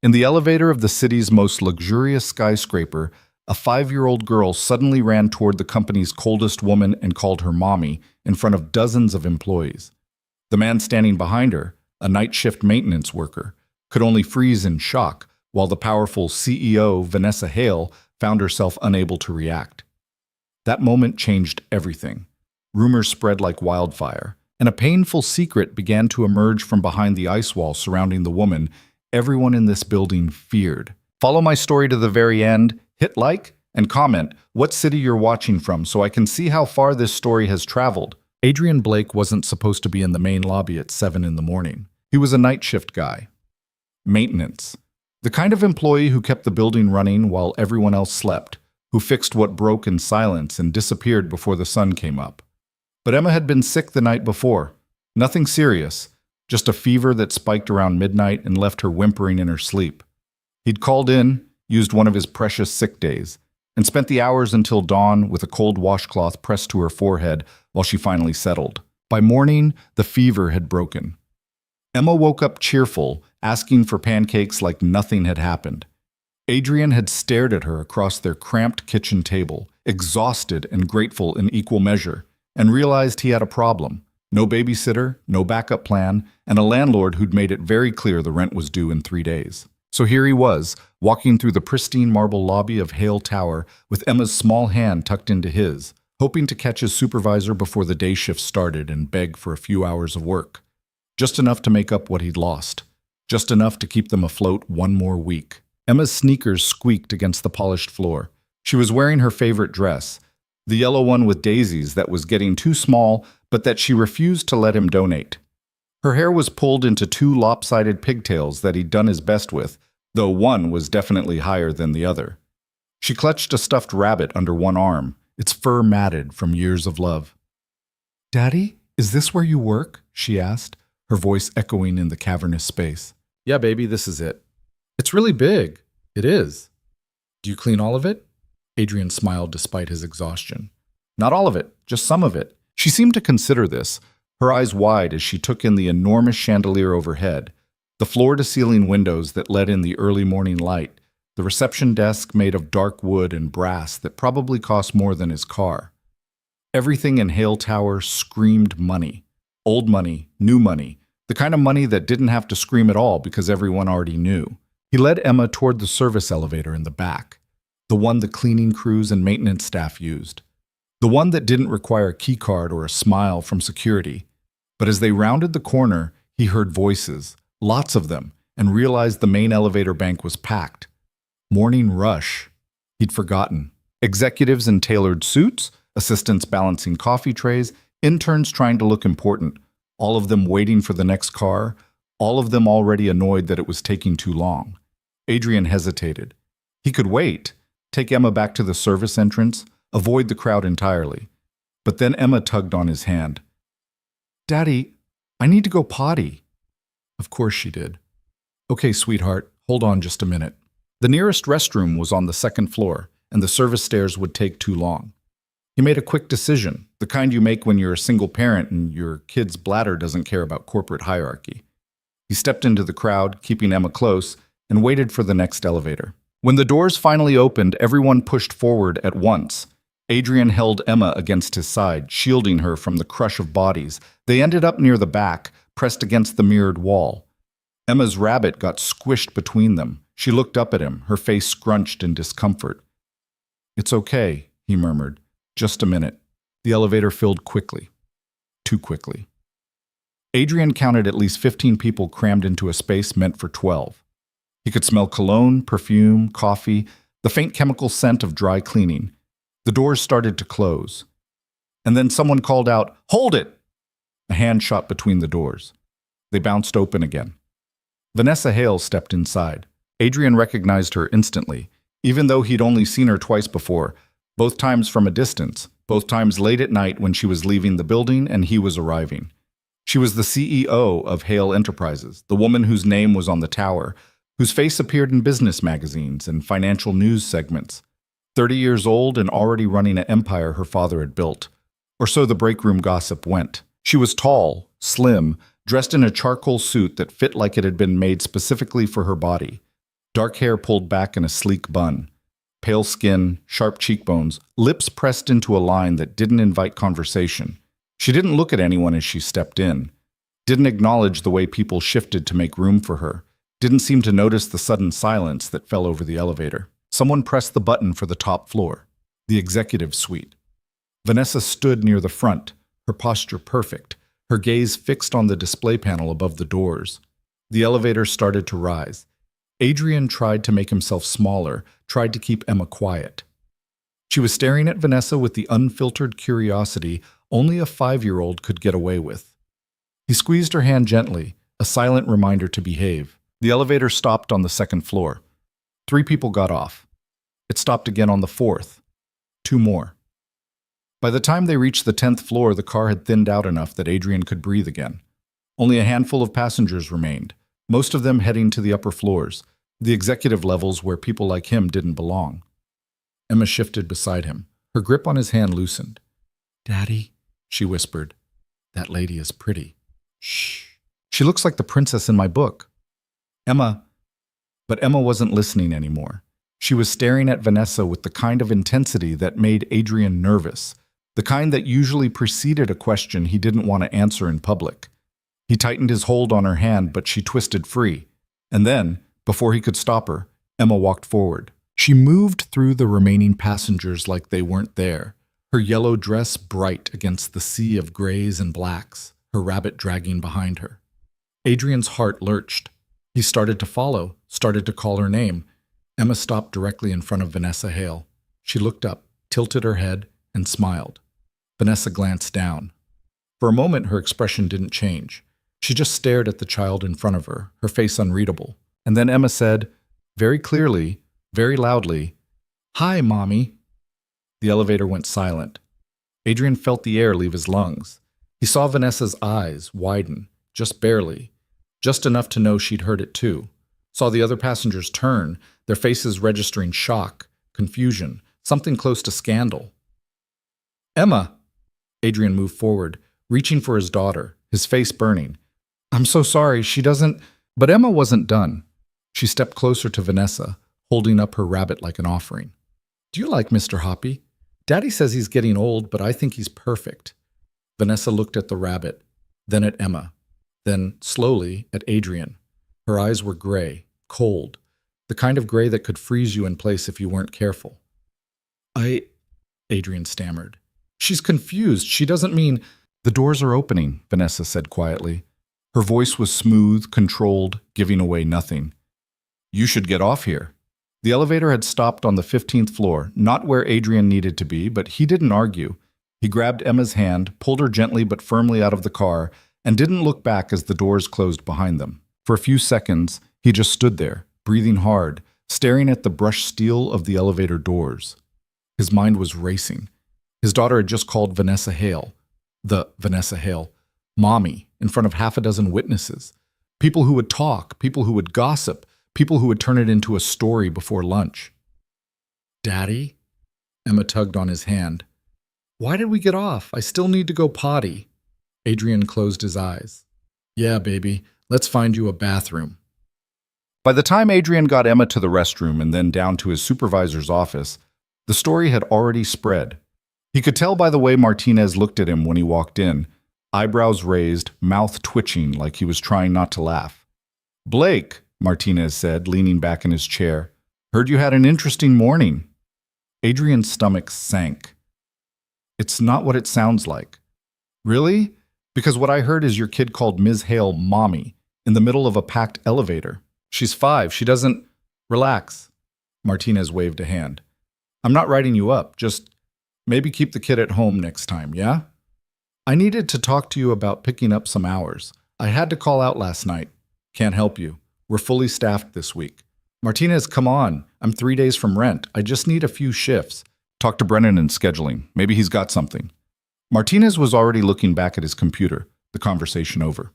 In the elevator of the city's most luxurious skyscraper, a 5-year-old girl suddenly ran toward the company's coldest woman and called her mommy in front of dozens of employees. The man standing behind her, a night shift maintenance worker, could only freeze in shock, while the powerful CEO, Vanessa Hale, found herself unable to react. That moment changed everything. Rumors spread like wildfire, and a painful secret began to emerge from behind the ice wall surrounding the woman everyone in this building feared. Follow my story to the very end, hit like, and comment what city you're watching from so I can see how far this story has traveled. Adrian Blake wasn't supposed to be in the main lobby at 7 in the morning. He was a night shift guy. Maintenance. The kind of employee who kept the building running while everyone else slept, who fixed what broke in silence and disappeared before the sun came up. But Emma had been sick the night before. Nothing serious, just a fever that spiked around midnight and left her whimpering in her sleep. He'd called in, used one of his precious sick days, and spent the hours until dawn with a cold washcloth pressed to her forehead while she finally settled. By morning, the fever had broken. Emma woke up cheerful, asking for pancakes like nothing had happened. Adrian had stared at her across their cramped kitchen table, exhausted and grateful in equal measure, and realized he had a problem. No babysitter, no backup plan, and a landlord who'd made it very clear the rent was due in 3 days. So here he was, walking through the pristine marble lobby of Hale Tower with Emma's small hand tucked into his, hoping to catch his supervisor before the day shift started and beg for a few hours of work. Just enough to make up what he'd lost. Just enough to keep them afloat one more week. Emma's sneakers squeaked against the polished floor. She was wearing her favorite dress, the yellow one with daisies that was getting too small, but that she refused to let him donate. Her hair was pulled into 2 lopsided pigtails that he'd done his best with, though one was definitely higher than the other. She clutched a stuffed rabbit under one arm, its fur matted from years of love. "Daddy, is this where you work?" she asked, her voice echoing in the cavernous space. "Yeah, baby, this is it." "It's really big." "It is." "Do you clean all of it?" Adrian smiled despite his exhaustion. "Not all of it, just some of it." She seemed to consider this, her eyes wide as she took in the enormous chandelier overhead, the floor-to-ceiling windows that let in the early morning light, the reception desk made of dark wood and brass that probably cost more than his car. Everything in Hale Tower screamed money. Old money, new money, the kind of money that didn't have to scream at all because everyone already knew. He led Emma toward the service elevator in the back, the one the cleaning crews and maintenance staff used. The one that didn't require a keycard or a smile from security. But as they rounded the corner, he heard voices, lots of them, and realized the main elevator bank was packed. Morning rush. He'd forgotten. Executives in tailored suits, assistants balancing coffee trays, interns trying to look important, all of them waiting for the next car, all of them already annoyed that it was taking too long. Adrian hesitated. He could wait, take Emma back to the service entrance, avoid the crowd entirely. But then Emma tugged on his hand. "Daddy, I need to go potty." Of course she did. "Okay, sweetheart, hold on just a minute." The nearest restroom was on the 2nd floor, and the service stairs would take too long. He made a quick decision, the kind you make when you're a single parent and your kid's bladder doesn't care about corporate hierarchy. He stepped into the crowd, keeping Emma close, and waited for the next elevator. When the doors finally opened, everyone pushed forward at once. Adrian held Emma against his side, shielding her from the crush of bodies. They ended up near the back, pressed against the mirrored wall. Emma's rabbit got squished between them. She looked up at him, her face scrunched in discomfort. "It's okay," he murmured. "Just a minute." The elevator filled quickly. Too quickly. Adrian counted at least 15 people crammed into a space meant for 12. He could smell cologne, perfume, coffee, the faint chemical scent of dry cleaning. The doors started to close. And then someone called out, "Hold it!" A hand shot between the doors. They bounced open again. Vanessa Hale stepped inside. Adrian recognized her instantly, even though he'd only seen her twice before, both times from a distance, both times late at night when she was leaving the building and he was arriving. She was the CEO of Hale Enterprises, the woman whose name was on the tower, whose face appeared in business magazines and financial news segments. 30 years old and already running an empire her father had built. Or so the break room gossip went. She was tall, slim, dressed in a charcoal suit that fit like it had been made specifically for her body. Dark hair pulled back in a sleek bun, pale skin, sharp cheekbones, lips pressed into a line that didn't invite conversation. She didn't look at anyone as she stepped in, didn't acknowledge the way people shifted to make room for her, didn't seem to notice the sudden silence that fell over the elevator. Someone pressed the button for the top floor, the executive suite. Vanessa stood near the front, her posture perfect, her gaze fixed on the display panel above the doors. The elevator started to rise. Adrian tried to make himself smaller, tried to keep Emma quiet. She was staring at Vanessa with the unfiltered curiosity only a 5-year-old could get away with. He squeezed her hand gently, a silent reminder to behave. The elevator stopped on the 2nd floor. 3 people got off. It stopped again on the 4th. 2 more. By the time they reached the 10th floor, the car had thinned out enough that Adrian could breathe again. Only a handful of passengers remained, most of them heading to the upper floors, the executive levels where people like him didn't belong. Emma shifted beside him. Her grip on his hand loosened. "Daddy," she whispered. "That lady is pretty." "Shh. She looks like the princess in my book." Emma. But Emma wasn't listening anymore. She was staring at Vanessa with the kind of intensity that made Adrian nervous, the kind that usually preceded a question he didn't want to answer in public. He tightened his hold on her hand, but she twisted free. And then, before he could stop her, Emma walked forward. She moved through the remaining passengers like they weren't there, her yellow dress bright against the sea of grays and blacks, her rabbit dragging behind her. Adrian's heart lurched. He started to follow, started to call her name. Emma stopped directly in front of Vanessa Hale. She looked up, tilted her head, and smiled. Vanessa glanced down. For a moment, her expression didn't change. She just stared at the child in front of her, her face unreadable. And then Emma said, very clearly, very loudly, "Hi, Mommy." The elevator went silent. Adrian felt the air leave his lungs. He saw Vanessa's eyes widen, just barely, just enough to know she'd heard it too. Saw the other passengers turn, their faces registering shock, confusion, something close to scandal. "Emma!" Adrian moved forward, reaching for his daughter, his face burning. "I'm so sorry, she doesn't—" But Emma wasn't done. She stepped closer to Vanessa, holding up her rabbit like an offering. "Do you like Mr. Hoppy? Daddy says he's getting old, but I think he's perfect." Vanessa looked at the rabbit, then at Emma, then, slowly, at Adrian. Her eyes were gray, cold, the kind of gray that could freeze you in place if you weren't careful. Adrian stammered. "She's confused. She doesn't mean—" "The doors are opening," Vanessa said quietly. Her voice was smooth, controlled, giving away nothing. "You should get off here." The elevator had stopped on the 15th floor, not where Adrian needed to be, but he didn't argue. He grabbed Emma's hand, pulled her gently but firmly out of the car, and didn't look back as the doors closed behind them. For a few seconds, he just stood there, breathing hard, staring at the brushed steel of the elevator doors. His mind was racing. His daughter had just called Vanessa Hale, Mommy, in front of half a dozen witnesses. People who would talk, people who would gossip, people who would turn it into a story before lunch. "Daddy?" Emma tugged on his hand. "Why did we get off? I still need to go potty." Adrian closed his eyes. "Yeah, baby, let's find you a bathroom." By the time Adrian got Emma to the restroom and then down to his supervisor's office, the story had already spread. He could tell by the way Martinez looked at him when he walked in, eyebrows raised, mouth twitching like he was trying not to laugh. "Blake," Martinez said, leaning back in his chair, "heard you had an interesting morning." Adrian's stomach sank. "It's not what it sounds like." "Really? Because what I heard is your kid called Ms. Hale Mommy in the middle of a packed elevator. She's 5. She doesn't—" "Relax." Martinez waved a hand. "I'm not writing you up. Just maybe keep the kid at home next time, yeah? I needed to talk to you about picking up some hours. I had to call out last night. Can't help you. We're fully staffed this week." "Martinez, come on. I'm 3 days from rent. I just need a few shifts." "Talk to Brennan in scheduling. Maybe he's got something." Martinez was already looking back at his computer, the conversation over.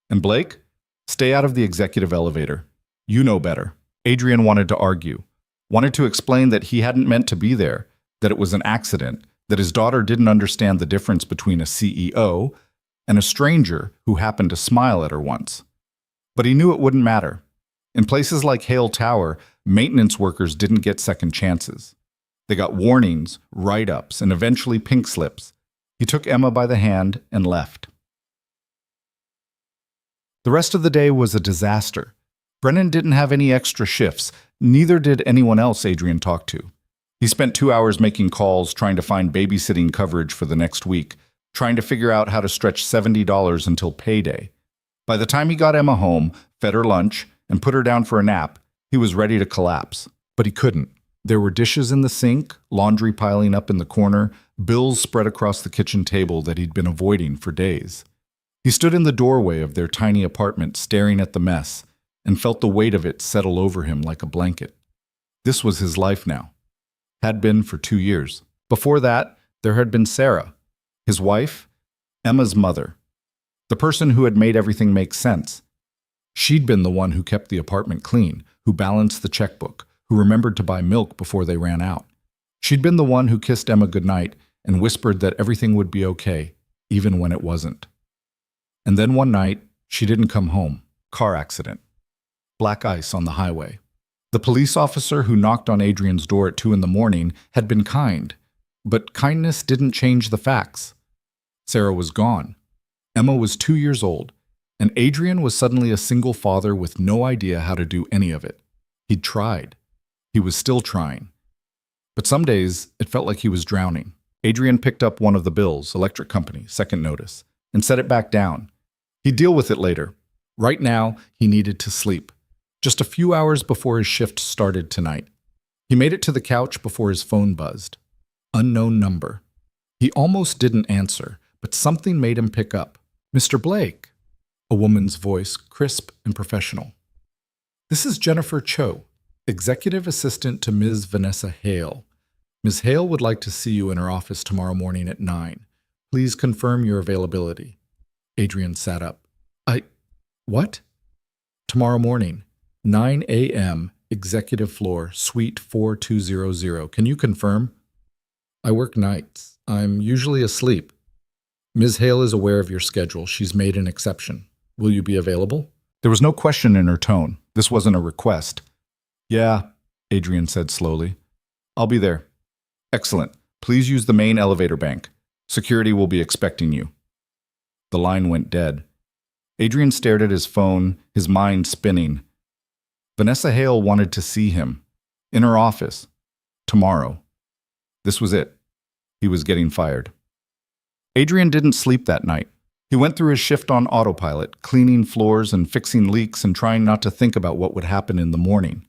"And Blake? Stay out of the executive elevator. You know better." Adrian wanted to argue, wanted to explain that he hadn't meant to be there, that it was an accident, that his daughter didn't understand the difference between a CEO and a stranger who happened to smile at her once. But he knew it wouldn't matter. In places like Hale Tower, maintenance workers didn't get second chances. They got warnings, write-ups, and eventually pink slips. He took Emma by the hand and left. The rest of the day was a disaster. Brennan didn't have any extra shifts. Neither did anyone else Adrian talked to. He spent 2 hours making calls, trying to find babysitting coverage for the next week, trying to figure out how to stretch $70 until payday. By the time he got Emma home, fed her lunch, and put her down for a nap, he was ready to collapse. But he couldn't. There were dishes in the sink, laundry piling up in the corner, bills spread across the kitchen table that he'd been avoiding for days. He stood in the doorway of their tiny apartment, staring at the mess, and felt the weight of it settle over him like a blanket. This was his life now. Had been for 2 years. Before that, there had been Sarah, his wife, Emma's mother, the person who had made everything make sense. She'd been the one who kept the apartment clean, who balanced the checkbook, who remembered to buy milk before they ran out. She'd been the one who kissed Emma goodnight and whispered that everything would be okay, even when it wasn't. And then one night, she didn't come home. Car accident. Black ice on the highway. The police officer who knocked on Adrian's door at 2 a.m. had been kind, but kindness didn't change the facts. Sarah was gone. Emma was 2 years old, and Adrian was suddenly a single father with no idea how to do any of it. He'd tried. He was still trying. But some days, it felt like he was drowning. Adrian picked up one of the bills, electric company, second notice, and set it back down. He'd deal with it later. Right now, he needed to sleep. Just a few hours before his shift started tonight. He made it to the couch before his phone buzzed. Unknown number. He almost didn't answer, but something made him pick up. "Mr. Blake," a woman's voice, crisp and professional. "This is Jennifer Cho, executive assistant to Ms. Vanessa Hale. Ms. Hale would like to see you in her office tomorrow morning at 9. Please confirm your availability." Adrian sat up. What? "Tomorrow morning, 9 a.m., executive floor, suite 4200. Can you confirm?" "I work nights. I'm usually asleep." "Ms. Hale is aware of your schedule. She's made an exception. Will you be available?" There was no question in her tone. This wasn't a request. "Yeah," Adrian said slowly. "I'll be there." "Excellent. Please use the main elevator bank. Security will be expecting you." The line went dead. Adrian stared at his phone, his mind spinning. Vanessa Hale wanted to see him. In her office. Tomorrow. This was it. He was getting fired. Adrian didn't sleep that night. He went through his shift on autopilot, cleaning floors and fixing leaks and trying not to think about what would happen in the morning.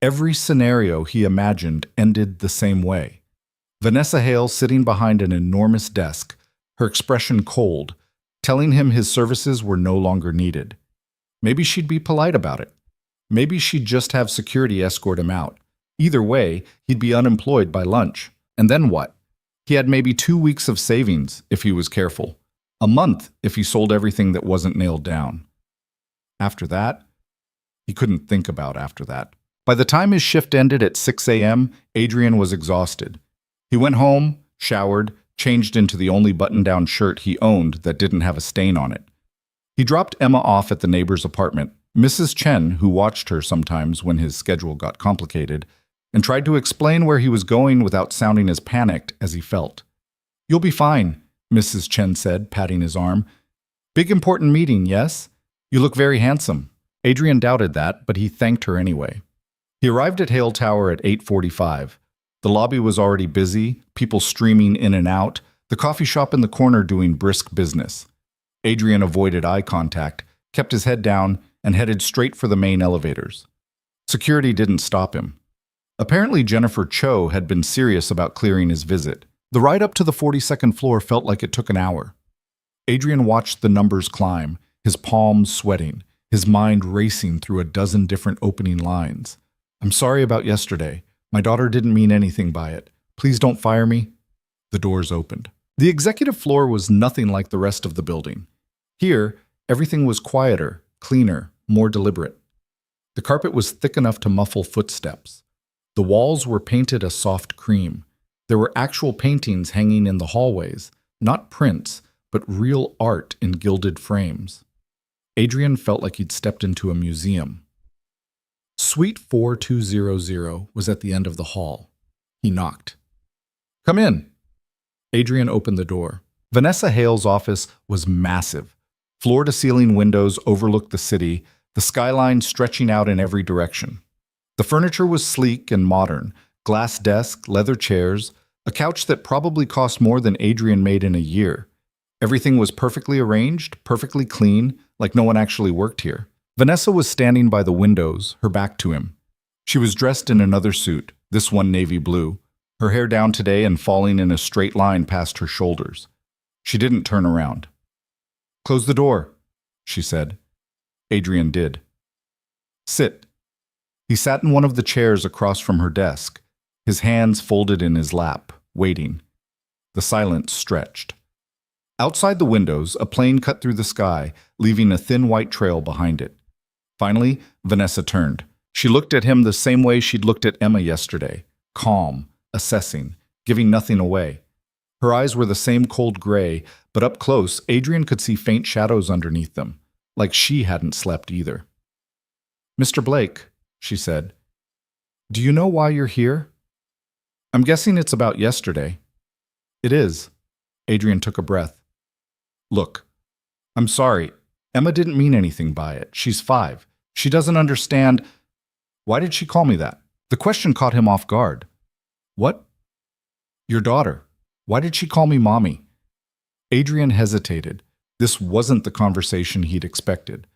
Every scenario he imagined ended the same way. Vanessa Hale sitting behind an enormous desk, her expression cold, telling him his services were no longer needed. Maybe she'd be polite about it. Maybe she'd just have security escort him out. Either way, he'd be unemployed by lunch. And then what? He had maybe 2 weeks of savings if he was careful. A month if he sold everything that wasn't nailed down. After that, he couldn't think about after that. By the time his shift ended at 6 a.m., Adrian was exhausted. He went home, showered, changed into the only button-down shirt he owned that didn't have a stain on it. He dropped Emma off at the neighbor's apartment, Mrs. Chen, who watched her sometimes when his schedule got complicated, and tried to explain where he was going without sounding as panicked as he felt. "You'll be fine," Mrs. Chen said, patting his arm. "Big important meeting, yes? You look very handsome." Adrian doubted that, but he thanked her anyway. He arrived at Hale Tower at 8:45. The lobby was already busy, people streaming in and out, the coffee shop in the corner doing brisk business. Adrian avoided eye contact, kept his head down, and headed straight for the main elevators. Security didn't stop him. Apparently Jennifer Cho had been serious about clearing his visit. The ride up to the 42nd floor felt like it took an hour. Adrian watched the numbers climb, his palms sweating, his mind racing through a dozen different opening lines. "I'm sorry about yesterday. My daughter didn't mean anything by it. Please don't fire me." The doors opened. The executive floor was nothing like the rest of the building. Here, everything was quieter, cleaner, more deliberate. The carpet was thick enough to muffle footsteps. The walls were painted a soft cream. There were actual paintings hanging in the hallways, not prints, but real art in gilded frames. Adrian felt like he'd stepped into a museum. Suite 4200 was at the end of the hall. He knocked. "Come in." Adrian opened the door. Vanessa Hale's office was massive. Floor-to-ceiling windows overlooked the city, the skyline stretching out in every direction. The furniture was sleek and modern: glass desk, leather chairs, a couch that probably cost more than Adrian made in a year. Everything was perfectly arranged, perfectly clean, like no one actually worked here. Vanessa was standing by the windows, her back to him. She was dressed in another suit, this one navy blue, her hair down today and falling in a straight line past her shoulders. She didn't turn around. "Close the door," she said. Adrian did. "Sit." He sat in one of the chairs across from her desk, his hands folded in his lap, waiting. The silence stretched. Outside the windows, a plane cut through the sky, leaving a thin white trail behind it. Finally, Vanessa turned. She looked at him the same way she'd looked at Emma yesterday, calm, assessing, giving nothing away. Her eyes were the same cold gray, but up close, Adrian could see faint shadows underneath them, like she hadn't slept either. "Mr. Blake," she said, "do you know why you're here?" "I'm guessing it's about yesterday." "It is." Adrian took a breath. "Look, I'm sorry. Emma didn't mean anything by it. She's 5. She doesn't understand." "Why did she call me that?" The question caught him off guard. "What?" "Your daughter. Why did she call me Mommy?" Adrian hesitated. This wasn't the conversation he'd expected.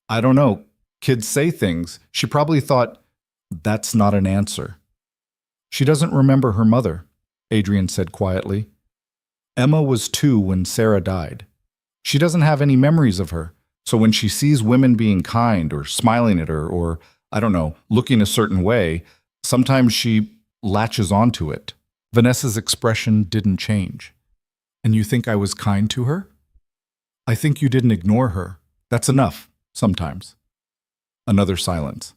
"I don't know. Kids say things. She probably thought." "That's not an answer." "She doesn't remember her mother," Adrian said quietly. "Emma was 2 when Sarah died. She doesn't have any memories of her, so when she sees women being kind or smiling at her or, I don't know, looking a certain way, sometimes she latches onto it." Vanessa's expression didn't change. "And you think I was kind to her?" "I think you didn't ignore her. That's enough, sometimes." Another silence.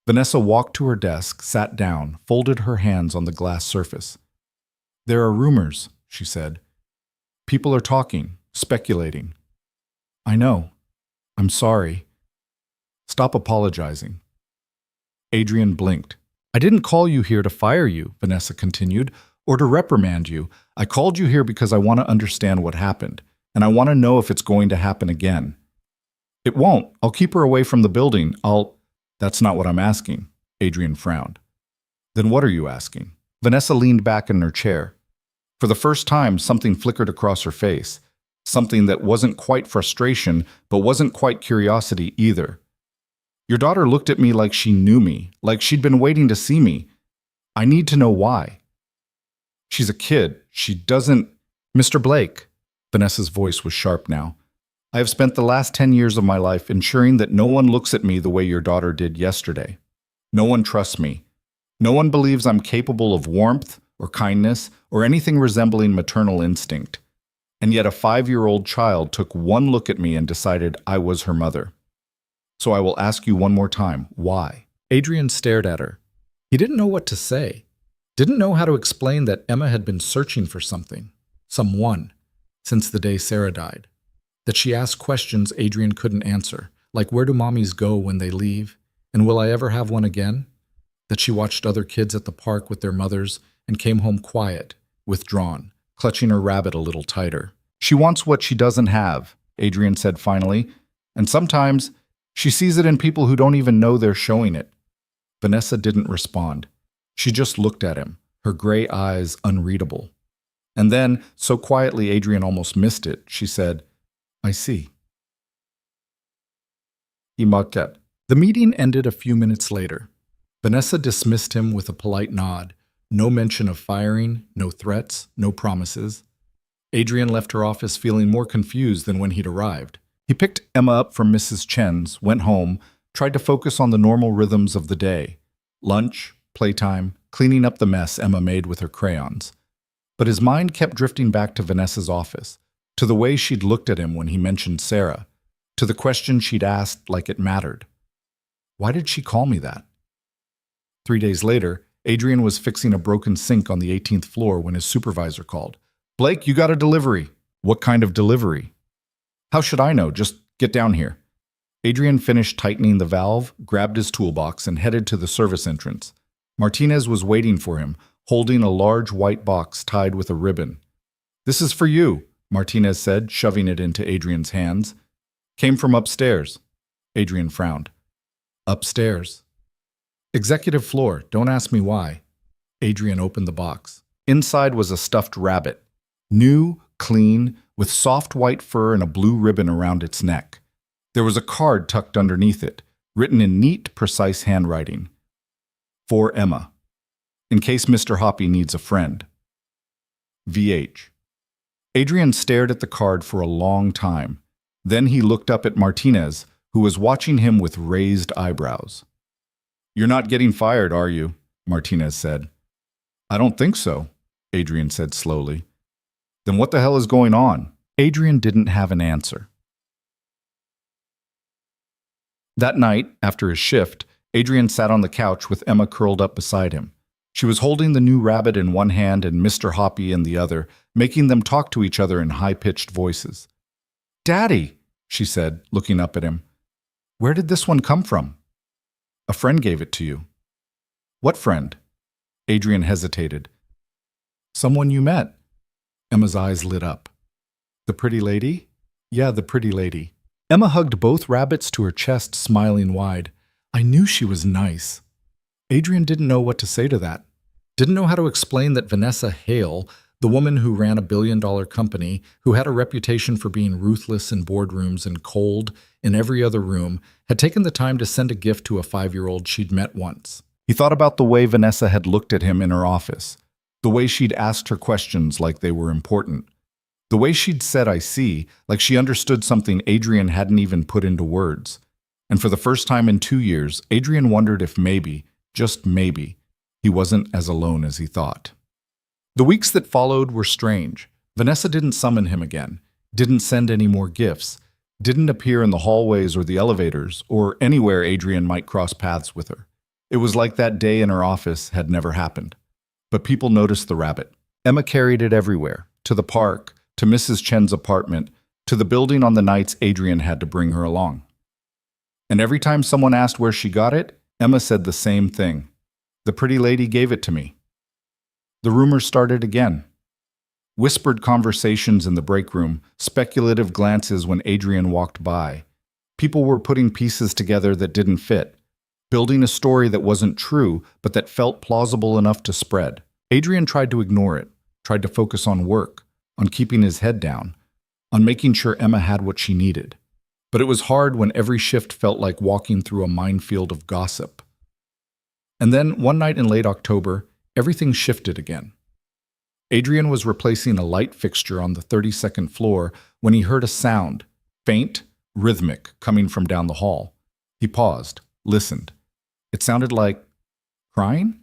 Vanessa walked to her desk, sat down, folded her hands on the glass surface. "There are rumors," she said. "People are talking, speculating." "I know. I'm sorry." "Stop apologizing." Adrian blinked. "I didn't call you here to fire you," Vanessa continued, "or to reprimand you. I called you here because I want to understand what happened, and I want to know if it's going to happen again." "It won't. I'll keep her away from the building. "That's not what I'm asking." Adrian frowned. "Then what are you asking?" Vanessa leaned back in her chair. For the first time, something flickered across her face. Something that wasn't quite frustration, but wasn't quite curiosity either. "Your daughter looked at me like she knew me, like she'd been waiting to see me. I need to know why." "She's a kid. She doesn't—" "Mr. Blake," Vanessa's voice was sharp now, "I have spent the last 10 years of my life ensuring that no one looks at me the way your daughter did yesterday. No one trusts me. No one believes I'm capable of warmth or kindness or anything resembling maternal instinct. And yet a 5-year-old child took one look at me and decided I was her mother. So I will ask you one more time, why?" Adrian stared at her. He didn't know what to say. Didn't know how to explain that Emma had been searching for something, someone, since the day Sarah died. That she asked questions Adrian couldn't answer, like where do mommies go when they leave, and will I ever have one again? That she watched other kids at the park with their mothers and came home quiet, withdrawn, clutching her rabbit a little tighter. "She wants what she doesn't have," Adrian said finally, "and sometimes she sees it in people who don't even know they're showing it." Vanessa didn't respond. She just looked at him, her gray eyes unreadable. And then, so quietly Adrian almost missed it, she said, "I see." The meeting ended a few minutes later. Vanessa dismissed him with a polite nod. No mention of firing, no threats, no promises. Adrian left her office feeling more confused than when he'd arrived. He picked Emma up from Mrs. Chen's, went home, tried to focus on the normal rhythms of the day. Lunch, playtime, cleaning up the mess Emma made with her crayons. But his mind kept drifting back to Vanessa's office, to the way she'd looked at him when he mentioned Sarah, to the question she'd asked like it mattered. Why did she call me that? 3 days later, Adrian was fixing a broken sink on the 18th floor when his supervisor called. "Blake, you got a delivery." "What kind of delivery?" "How should I know? Just get down here." Adrian finished tightening the valve, grabbed his toolbox, and headed to the service entrance. Martinez was waiting for him, holding a large white box tied with a ribbon. "This is for you," Martinez said, shoving it into Adrian's hands. "Came from upstairs." Adrian frowned. "Upstairs?" "Executive floor, don't ask me why." Adrian opened the box. Inside was a stuffed rabbit. New, clean, with soft white fur and a blue ribbon around its neck. There was a card tucked underneath it, written in neat, precise handwriting. "For Emma. In case Mr. Hoppy needs a friend. VH." Adrian stared at the card for a long time. Then he looked up at Martinez, who was watching him with raised eyebrows. "You're not getting fired, are you?" Martinez said. "I don't think so," Adrian said slowly. "Then what the hell is going on?" Adrian didn't have an answer. That night, after his shift, Adrian sat on the couch with Emma curled up beside him. She was holding the new rabbit in one hand and Mr. Hoppy in the other, making them talk to each other in high-pitched voices. "Daddy," she said, looking up at him. "Where did this one come from?" "A friend gave it to you." "What friend?" Adrian hesitated. "Someone you met." Emma's eyes lit up. "The pretty lady?" "Yeah, the pretty lady." Emma hugged both rabbits to her chest, smiling wide. "I knew she was nice." Adrian didn't know what to say to that. Didn't know how to explain that Vanessa Hale, the woman who ran a billion-dollar company, who had a reputation for being ruthless in boardrooms and cold in every other room, had taken the time to send a gift to a 5-year-old she'd met once. He thought about the way Vanessa had looked at him in her office, the way she'd asked her questions like they were important, the way she'd said, "I see," like she understood something Adrian hadn't even put into words. And for the first time in 2 years, Adrian wondered if maybe, just maybe, he wasn't as alone as he thought. The weeks that followed were strange. Vanessa didn't summon him again, didn't send any more gifts, didn't appear in the hallways or the elevators, or anywhere Adrian might cross paths with her. It was like that day in her office had never happened. But people noticed the rabbit. Emma carried it everywhere, to the park, to Mrs. Chen's apartment, to the building on the nights Adrian had to bring her along. And every time someone asked where she got it, Emma said the same thing. "The pretty lady gave it to me." The rumors started again. Whispered conversations in the break room, speculative glances when Adrian walked by. People were putting pieces together that didn't fit, building a story that wasn't true, but that felt plausible enough to spread. Adrian tried to ignore it, tried to focus on work, on keeping his head down, on making sure Emma had what she needed. But it was hard when every shift felt like walking through a minefield of gossip. And then, one night in late October, everything shifted again. Adrian was replacing a light fixture on the 32nd floor when he heard a sound, faint, rhythmic, coming from down the hall. He paused, listened. It sounded like crying?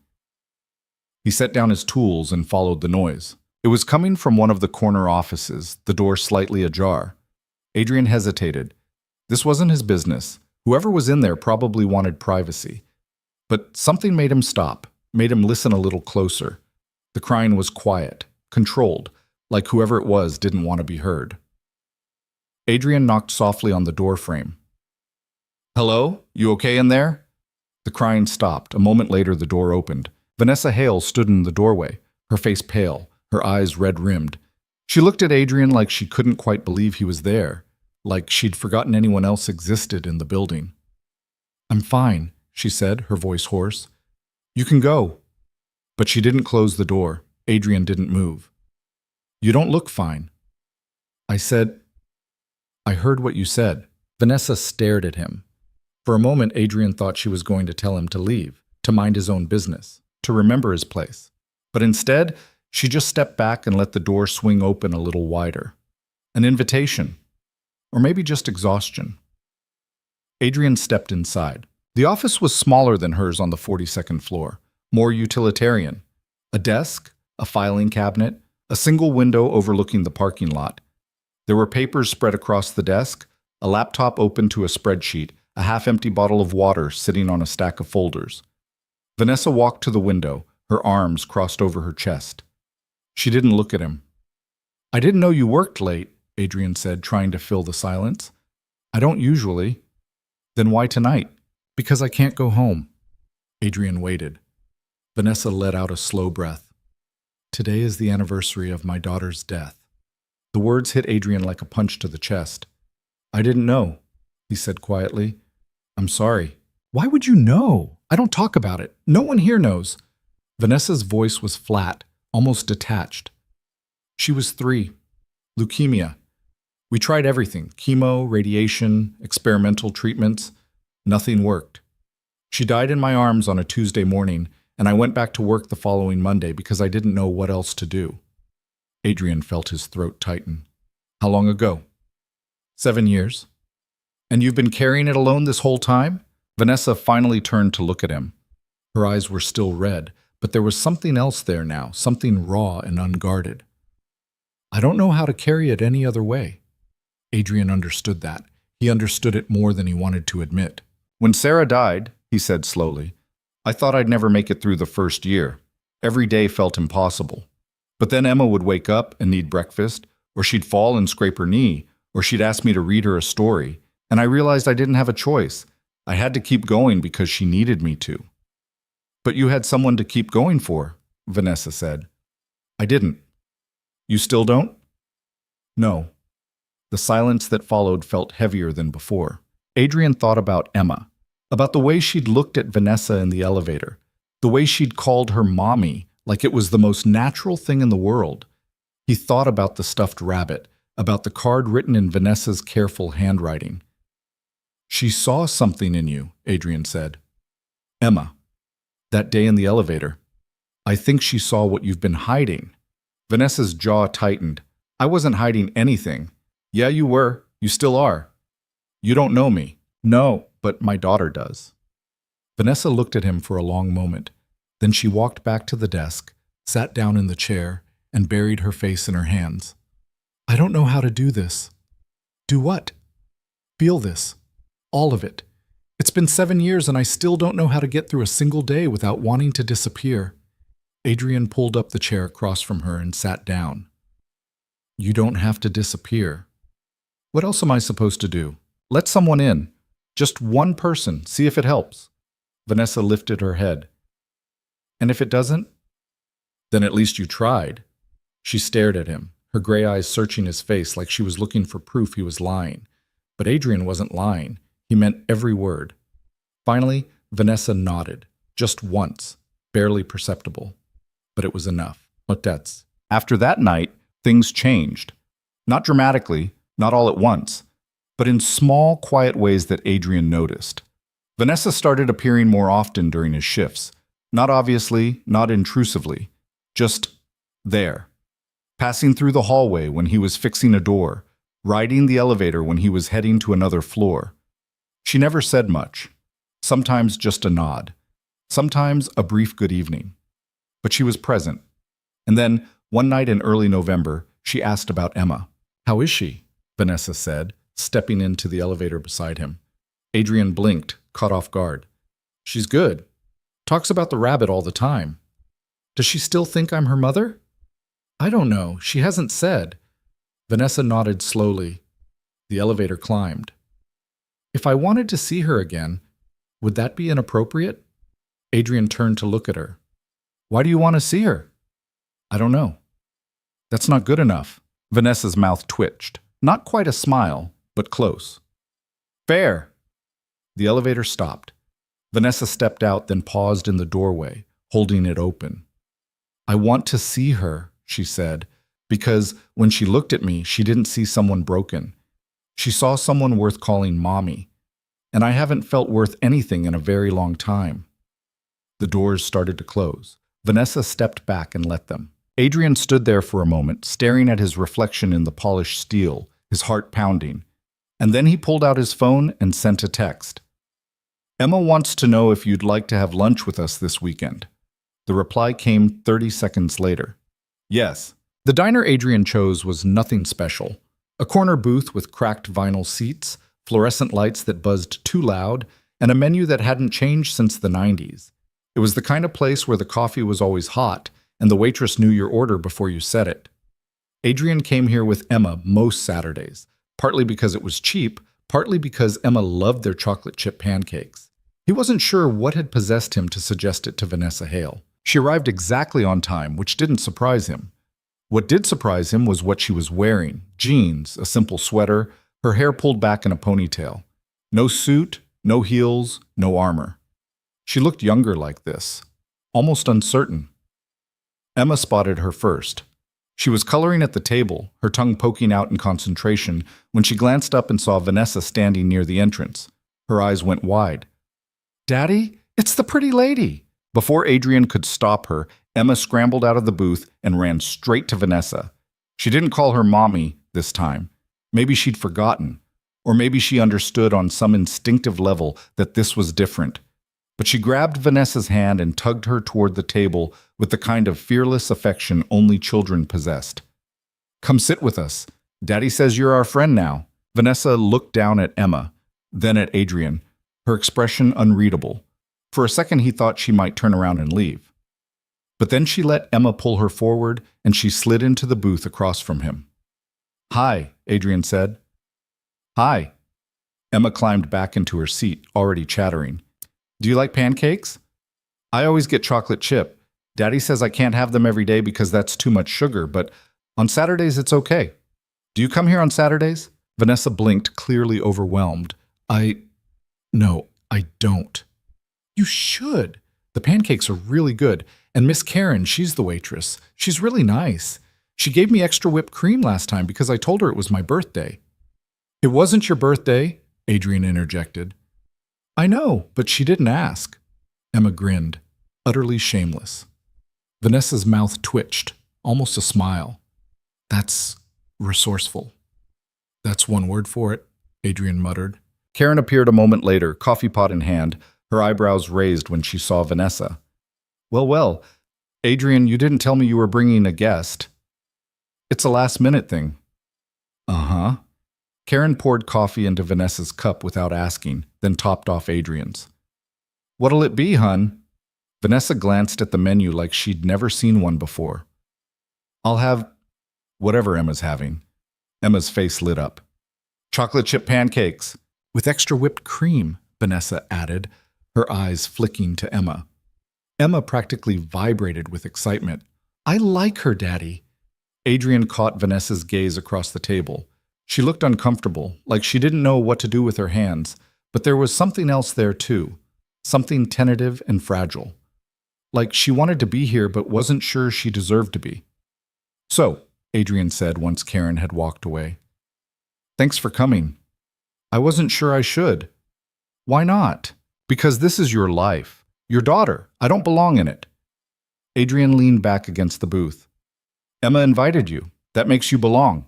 He set down his tools and followed the noise. It was coming from one of the corner offices, the door slightly ajar. Adrian hesitated. This wasn't his business. Whoever was in there probably wanted privacy. But something made him stop, made him listen a little closer. The crying was quiet, controlled, like whoever it was didn't want to be heard. Adrian knocked softly on the door frame. "Hello? You okay in there?" The crying stopped. A moment later, the door opened. Vanessa Hale stood in the doorway, her face pale, her eyes red-rimmed. She looked at Adrian like she couldn't quite believe he was there, like she'd forgotten anyone else existed in the building. "I'm fine," she said, her voice hoarse. "You can go." But she didn't close the door. Adrian didn't move. "You don't look fine." "I heard what you said." Vanessa stared at him. For a moment, Adrian thought she was going to tell him to leave, to mind his own business, to remember his place. But instead, she just stepped back and let the door swing open a little wider. An invitation. Or maybe just exhaustion. Adrian stepped inside. The office was smaller than hers on the 42nd floor, more utilitarian. A desk, a filing cabinet, a single window overlooking the parking lot. There were papers spread across the desk, a laptop open to a spreadsheet, a half-empty bottle of water sitting on a stack of folders. Vanessa walked to the window, her arms crossed over her chest. She didn't look at him. "I didn't know you worked late," Adrian said, trying to fill the silence. "I don't usually." Then why tonight? Because I can't go home. Adrian waited. Vanessa let out a slow breath. Today is the anniversary of my daughter's death. The words hit Adrian like a punch to the chest. I didn't know, he said quietly. I'm sorry. Why would you know? I don't talk about it. No one here knows. Vanessa's voice was flat, almost detached. She was 3. Leukemia. We tried everything, chemo, radiation, experimental treatments. Nothing worked. She died in my arms on a Tuesday morning, and I went back to work the following Monday because I didn't know what else to do. Adrian felt his throat tighten. How long ago? 7 years. And you've been carrying it alone this whole time? Vanessa finally turned to look at him. Her eyes were still red, but there was something else there now, something raw and unguarded. I don't know how to carry it any other way. Adrian understood that. He understood it more than he wanted to admit. When Sarah died, he said slowly, I thought I'd never make it through the first year. Every day felt impossible. But then Emma would wake up and need breakfast, or she'd fall and scrape her knee, or she'd ask me to read her a story, and I realized I didn't have a choice. I had to keep going because she needed me to. But you had someone to keep going for, Vanessa said. I didn't. You still don't? No. The silence that followed felt heavier than before. Adrian thought about Emma, about the way she'd looked at Vanessa in the elevator, the way she'd called her mommy like it was the most natural thing in the world. He thought about the stuffed rabbit, about the card written in Vanessa's careful handwriting. She saw something in you, Adrian said. Emma. That day in the elevator. I think she saw what you've been hiding. Vanessa's jaw tightened. I wasn't hiding anything. Yeah, you were. You still are. You don't know me. No, but my daughter does. Vanessa looked at him for a long moment. Then she walked back to the desk, sat down in the chair, and buried her face in her hands. I don't know how to do this. Do what? Feel this. All of it. It's been 7 years and I still don't know how to get through a single day without wanting to disappear. Adrian pulled up the chair across from her and sat down. You don't have to disappear. What else am I supposed to do? Let someone in. Just one person. See if it helps. Vanessa lifted her head. And if it doesn't? Then at least you tried. She stared at him, her gray eyes searching his face like she was looking for proof he was lying. But Adrian wasn't lying. He meant every word. Finally, Vanessa nodded, just once, barely perceptible. But it was enough. That's. After that night, things changed. Not dramatically, not all at once, but in small, quiet ways that Adrian noticed. Vanessa started appearing more often during his shifts. Not obviously, not intrusively. Just there. Passing through the hallway when he was fixing a door, riding the elevator when he was heading to another floor. She never said much. Sometimes just a nod. Sometimes a brief good evening. But she was present. And then, one night in early November, she asked about Emma. How is she? Vanessa said, stepping into the elevator beside him. Adrian blinked, caught off guard. She's good. Talks about the rabbit all the time. Does she still think I'm her mother? I don't know. She hasn't said. Vanessa nodded slowly. The elevator climbed. If I wanted to see her again, would that be inappropriate? Adrian turned to look at her. Why do you want to see her? I don't know. That's not good enough. Vanessa's mouth twitched. Not quite a smile, but close. Fair. The elevator stopped. Vanessa stepped out, then paused in the doorway, holding it open. I want to see her, she said, because when she looked at me, she didn't see someone broken. She saw someone worth calling mommy, and I haven't felt worth anything in a very long time. The doors started to close. Vanessa stepped back and let them. Adrian stood there for a moment, staring at his reflection in the polished steel, his heart pounding. And then he pulled out his phone and sent a text. Emma wants to know if you'd like to have lunch with us this weekend. The reply came 30 seconds later. Yes. The diner Adrian chose was nothing special. A corner booth with cracked vinyl seats, fluorescent lights that buzzed too loud, and a menu that hadn't changed since the 90s. It was the kind of place where the coffee was always hot, and the waitress knew your order before you said it. Adrian came here with Emma most Saturdays, partly because it was cheap, partly because Emma loved their chocolate chip pancakes. He wasn't sure what had possessed him to suggest it to Vanessa Hale. She arrived exactly on time, which didn't surprise him. What did surprise him was what she was wearing: jeans, a simple sweater, her hair pulled back in a ponytail. No suit, no heels, no armor. She looked younger like this, almost uncertain. Emma spotted her first. She was coloring at the table, her tongue poking out in concentration, when she glanced up and saw Vanessa standing near the entrance. Her eyes went wide. "Daddy, it's the pretty lady!" Before Adrian could stop her, Emma scrambled out of the booth and ran straight to Vanessa. She didn't call her mommy this time. Maybe she'd forgotten, or maybe she understood on some instinctive level that this was different. But she grabbed Vanessa's hand and tugged her toward the table with the kind of fearless affection only children possessed. "Come sit with us. Daddy says you're our friend now." Vanessa looked down at Emma, then at Adrian, her expression unreadable. For a second he thought she might turn around and leave. But then she let Emma pull her forward, and she slid into the booth across from him. "Hi," Adrian said. "Hi." Emma climbed back into her seat, already chattering. "Do you like pancakes?" "I always get chocolate chip. Daddy says I can't have them every day because that's too much sugar, but on Saturdays it's okay. Do you come here on Saturdays?" Vanessa blinked, clearly overwhelmed. No, I don't." "You should. The pancakes are really good. And Miss Karen, she's the waitress. She's really nice. She gave me extra whipped cream last time because I told her it was my birthday." "It wasn't your birthday," Adrian interjected. "I know, but she didn't ask." Emma grinned, utterly shameless. Vanessa's mouth twitched, almost a smile. "That's resourceful." "That's one word for it," Adrian muttered. Karen appeared a moment later, coffee pot in hand, her eyebrows raised when she saw Vanessa. Well, Adrian, you didn't tell me you were bringing a guest." "It's a last-minute thing." "Uh-huh." Karen poured coffee into Vanessa's cup without asking, then topped off Adrian's. "What'll it be, hun?" Vanessa glanced at the menu like she'd never seen one before. "I'll have whatever Emma's having." Emma's face lit up. "Chocolate chip pancakes." "With extra whipped cream," Vanessa added, her eyes flicking to Emma. Emma practically vibrated with excitement. "I like her, Daddy." Adrian caught Vanessa's gaze across the table. She looked uncomfortable, like she didn't know what to do with her hands, but there was something else there too, something tentative and fragile. Like she wanted to be here but wasn't sure she deserved to be. "So," Adrian said once Karen had walked away. "Thanks for coming." "I wasn't sure I should." "Why not?" "Because this is your life. Your daughter. I don't belong in it." Adrian leaned back against the booth. "Emma invited you. That makes you belong."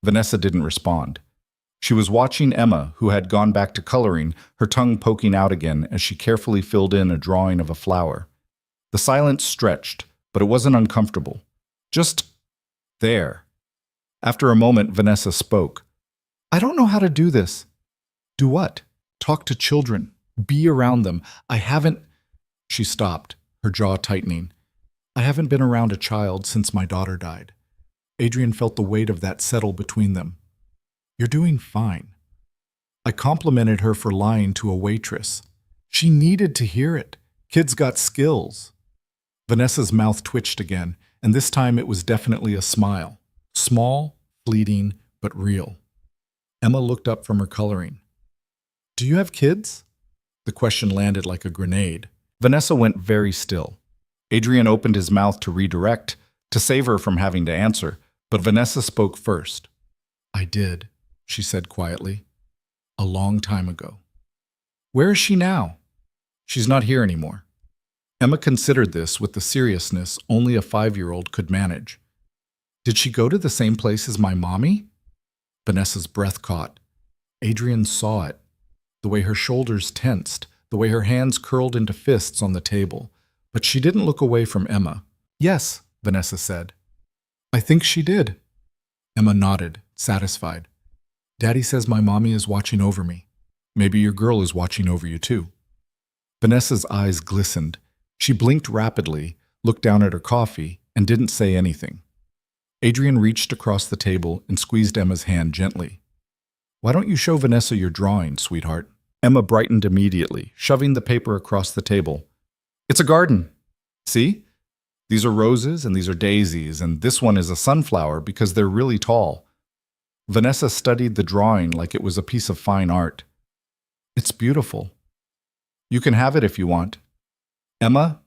Vanessa didn't respond. She was watching Emma, who had gone back to coloring, her tongue poking out again as she carefully filled in a drawing of a flower. The silence stretched, but it wasn't uncomfortable. Just there. After a moment, Vanessa spoke. "I don't know how to do this." "Do what?" "Talk to children. Be around them. I haven't—" She stopped, her jaw tightening. "I haven't been around a child since my daughter died." Adrian felt the weight of that settle between them. "You're doing fine." I complimented her for lying to a waitress. She needed to hear it. Kids got skills. Vanessa's mouth twitched again, and this time it was definitely a smile. Small, fleeting, but real. Emma looked up from her coloring. "Do you have kids?" The question landed like a grenade. Vanessa went very still. Adrian opened his mouth to redirect, to save her from having to answer, but Vanessa spoke first. "I did," she said quietly. "A long time ago." "Where is she now?" "She's not here anymore." Emma considered this with the seriousness only a 5-year-old could manage. "Did she go to the same place as my mommy?" Vanessa's breath caught. Adrian saw it. The way her shoulders tensed, the way her hands curled into fists on the table. But she didn't look away from Emma. "Yes," Vanessa said. "I think she did." Emma nodded, satisfied. "Daddy says my mommy is watching over me. Maybe your girl is watching over you too." Vanessa's eyes glistened. She blinked rapidly, looked down at her coffee, and didn't say anything. Adrian reached across the table and squeezed Emma's hand gently. Why don't you show Vanessa your drawing, sweetheart? Emma brightened immediately, shoving the paper across the table. It's a garden. See? These are roses and these are daisies, and this one is a sunflower because they're really tall. Vanessa studied the drawing like it was a piece of fine art. It's beautiful. You can have it if you want. Emma,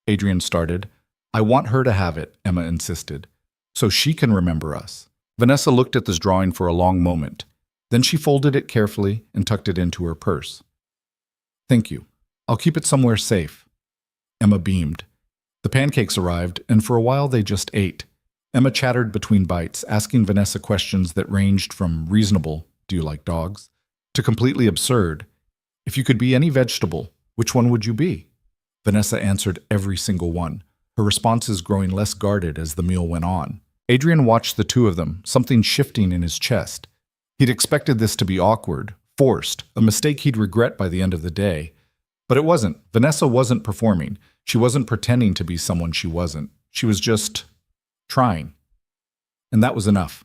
Adrian started. I want her to have it, Emma insisted, so she can remember us. Vanessa looked at this drawing for a long moment. Then she folded it carefully and tucked it into her purse. Thank you. I'll keep it somewhere safe. Emma beamed. The pancakes arrived, and for a while they just ate. Emma chattered between bites, asking Vanessa questions that ranged from reasonable, do you like dogs, to completely absurd. If you could be any vegetable, which one would you be? Vanessa answered every single one, her responses growing less guarded as the meal went on. Adrian watched the two of them, something shifting in his chest. He'd expected this to be awkward, forced, a mistake he'd regret by the end of the day. But it wasn't. Vanessa wasn't performing. She wasn't pretending to be someone she wasn't. She was just trying. And that was enough.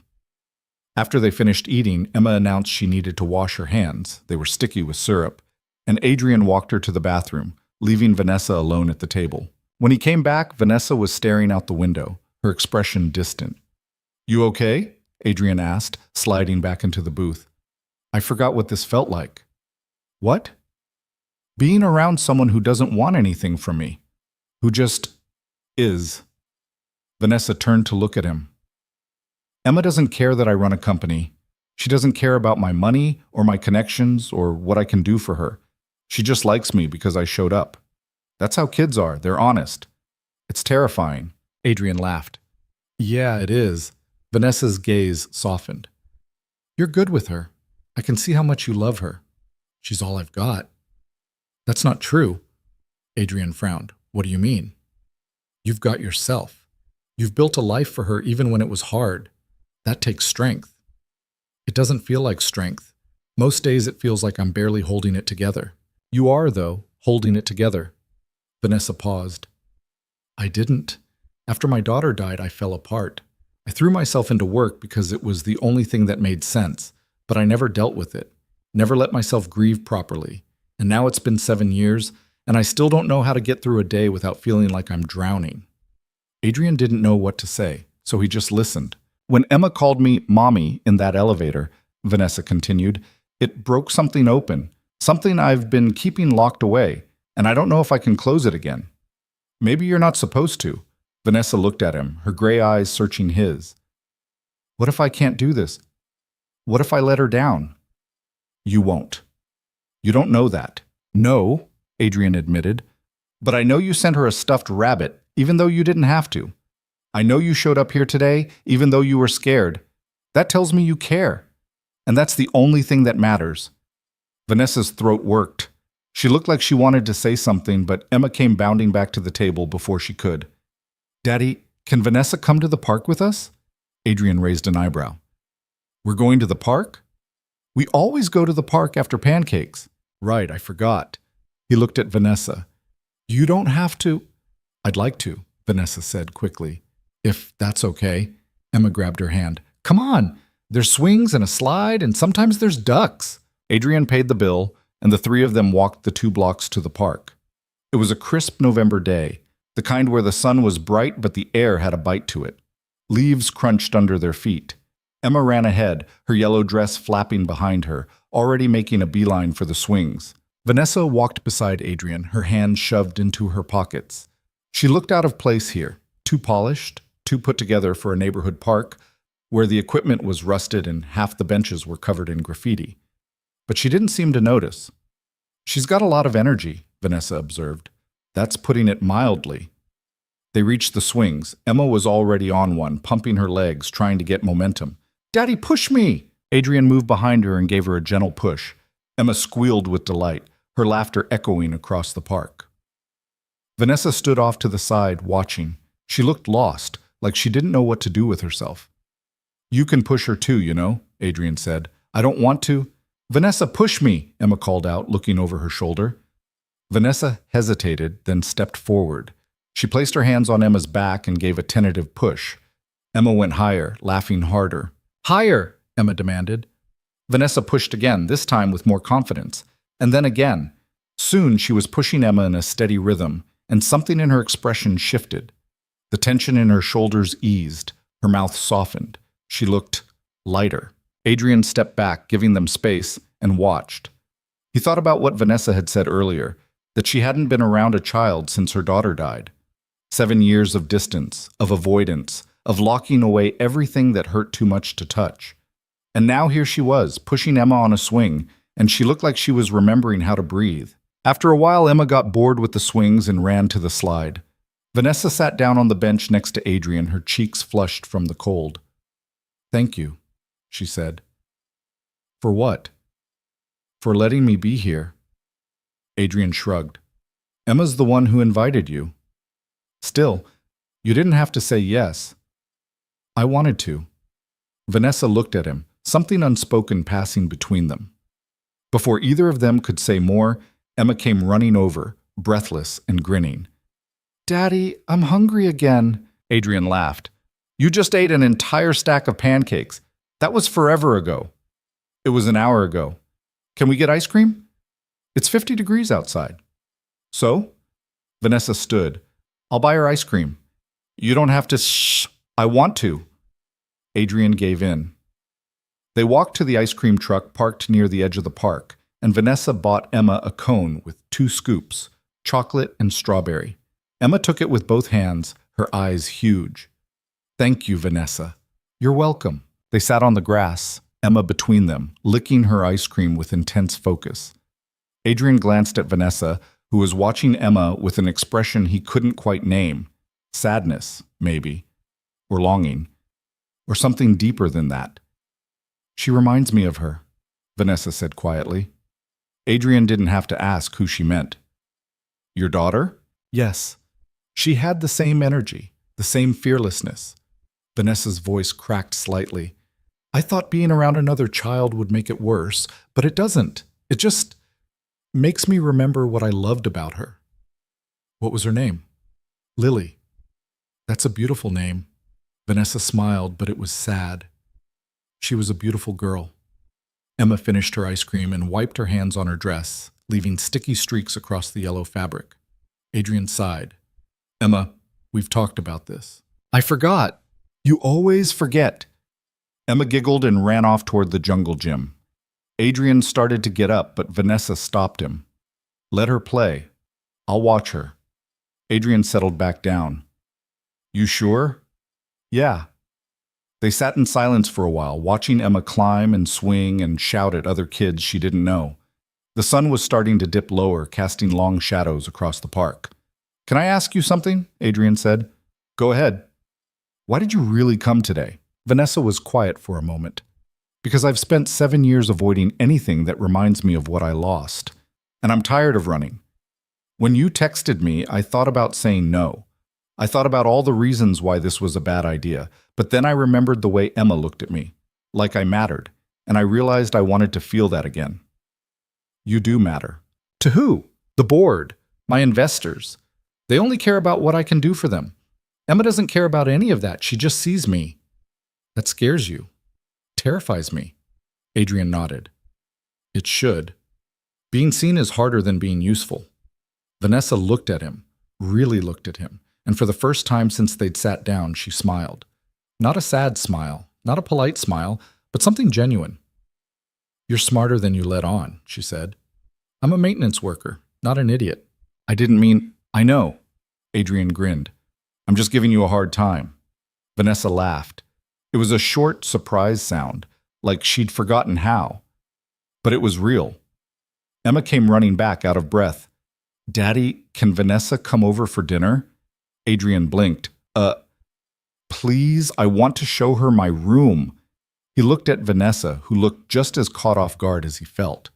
After they finished eating, Emma announced she needed to wash her hands. They were sticky with syrup. And Adrian walked her to the bathroom, leaving Vanessa alone at the table. When he came back, Vanessa was staring out the window, her expression distant. You okay? Adrian asked, sliding back into the booth. I forgot what this felt like. What? Being around someone who doesn't want anything from me. Who just is. Vanessa turned to look at him. Emma doesn't care that I run a company. She doesn't care about my money or my connections or what I can do for her. She just likes me because I showed up. That's how kids are. They're honest. It's terrifying. Adrian laughed. Yeah, it is. Vanessa's gaze softened. You're good with her. I can see how much you love her. She's all I've got. That's not true. Adrian frowned. What do you mean? You've got yourself. You've built a life for her even when it was hard. That takes strength. It doesn't feel like strength. Most days it feels like I'm barely holding it together. You are, though, holding it together. Vanessa paused. I didn't. After my daughter died, I fell apart. I threw myself into work because it was the only thing that made sense, but I never dealt with it, never let myself grieve properly. And now it's been 7 years, and I still don't know how to get through a day without feeling like I'm drowning. Adrian didn't know what to say, so he just listened. When Emma called me Mommy in that elevator, Vanessa continued, it broke something open, something I've been keeping locked away, and I don't know if I can close it again. Maybe you're not supposed to. Vanessa looked at him, her gray eyes searching his. What if I can't do this? What if I let her down? You won't. You don't know that. No, Adrian admitted. But I know you sent her a stuffed rabbit, even though you didn't have to. I know you showed up here today, even though you were scared. That tells me you care. And that's the only thing that matters. Vanessa's throat worked. She looked like she wanted to say something, but Emma came bounding back to the table before she could. Daddy, can Vanessa come to the park with us? Adrian raised an eyebrow. We're going to the park? We always go to the park after pancakes. Right, I forgot. He looked at Vanessa. You don't have to. I'd like to, Vanessa said quickly. If that's okay. Emma grabbed her hand. Come on. There's swings and a slide, and sometimes there's ducks. Adrian paid the bill, and the three of them walked the 2 blocks to the park. It was a crisp November day, the kind where the sun was bright but the air had a bite to it. Leaves crunched under their feet. Emma ran ahead, her yellow dress flapping behind her, already making a beeline for the swings. Vanessa walked beside Adrian, her hands shoved into her pockets. She looked out of place here, too polished, too put together for a neighborhood park, where the equipment was rusted and half the benches were covered in graffiti. But she didn't seem to notice. She's got a lot of energy, Vanessa observed. That's putting it mildly. They reached the swings. Emma was already on one, pumping her legs, trying to get momentum. Daddy, push me! Adrian moved behind her and gave her a gentle push. Emma squealed with delight, her laughter echoing across the park. Vanessa stood off to the side, watching. She looked lost, like she didn't know what to do with herself. You can push her too, you know, Adrian said. I don't want to. Vanessa, push me, Emma called out, looking over her shoulder. Vanessa hesitated, then stepped forward. She placed her hands on Emma's back and gave a tentative push. Emma went higher, laughing harder. Higher, Emma demanded. Vanessa pushed again, this time with more confidence, and then again. Soon she was pushing Emma in a steady rhythm, and something in her expression shifted. The tension in her shoulders eased, her mouth softened. She looked lighter. Adrian stepped back, giving them space, and watched. He thought about what Vanessa had said earlier, that she hadn't been around a child since her daughter died. 7 years of distance, of avoidance, of locking away everything that hurt too much to touch. And now here she was, pushing Emma on a swing, and she looked like she was remembering how to breathe. After a while, Emma got bored with the swings and ran to the slide. Vanessa sat down on the bench next to Adrian, her cheeks flushed from the cold. "Thank you," she said. "For what?" "For letting me be here." Adrian shrugged. "Emma's the one who invited you." "Still, you didn't have to say yes." "I wanted to." Vanessa looked at him, something unspoken passing between them. Before either of them could say more, Emma came running over, breathless and grinning. "Daddy, I'm hungry again." Adrian laughed. "You just ate an entire stack of pancakes. That was forever ago." "It was an hour ago. Can we get ice cream?" "It's 50 degrees outside." "So?" Vanessa stood. "I'll buy her ice cream." "You don't have to shh. I want to." Adrian gave in. They walked to the ice cream truck parked near the edge of the park, and Vanessa bought Emma a cone with 2 scoops, chocolate and strawberry. Emma took it with both hands, her eyes huge. "Thank you, Vanessa." "You're welcome." They sat on the grass, Emma between them, licking her ice cream with intense focus. Adrian glanced at Vanessa, who was watching Emma with an expression he couldn't quite name. Sadness, maybe, or longing, or something deeper than that. "She reminds me of her," Vanessa said quietly. Adrian didn't have to ask who she meant. "Your daughter?" "Yes." She had the same energy, the same fearlessness. Vanessa's voice cracked slightly. "I thought being around another child would make it worse, but it doesn't. It just makes me remember what I loved about her." "What was her name?" "Lily." "That's a beautiful name." Vanessa smiled, but it was sad. "She was a beautiful girl." Emma finished her ice cream and wiped her hands on her dress, leaving sticky streaks across the yellow fabric. Adrian sighed. "Emma, we've talked about this." "I forgot." "You always forget." Emma giggled and ran off toward the jungle gym. Adrian started to get up, but Vanessa stopped him. "Let her play. I'll watch her." Adrian settled back down. "You sure?" "Yeah." They sat in silence for a while, watching Emma climb and swing and shout at other kids she didn't know. The sun was starting to dip lower, casting long shadows across the park. "Can I ask you something?" Adrian said. "Go ahead." "Why did you really come today?" Vanessa was quiet for a moment. "Because I've spent 7 years avoiding anything that reminds me of what I lost. And I'm tired of running. When you texted me, I thought about saying no. I thought about all the reasons why this was a bad idea, but then I remembered the way Emma looked at me, like I mattered, and I realized I wanted to feel that again." "You do matter." "To who?" "The board. My investors. They only care about what I can do for them. Emma doesn't care about any of that. She just sees me." "That scares you." "Terrifies me." Adrian nodded. "It should. Being seen is harder than being useful." Vanessa looked at him, really looked at him, and for the first time since they'd sat down, she smiled. Not a sad smile, not a polite smile, but something genuine. "You're smarter than you let on," she said. "I'm a maintenance worker, not an idiot." "I didn't mean—" "I know." Adrian grinned. "I'm just giving you a hard time." Vanessa laughed. It was a short, surprise sound, like she'd forgotten how. But it was real. Emma came running back, out of breath. "Daddy, can Vanessa come over for dinner?" Adrian blinked. Please, I want to show her my room." He looked at Vanessa, who looked just as caught off guard as he felt.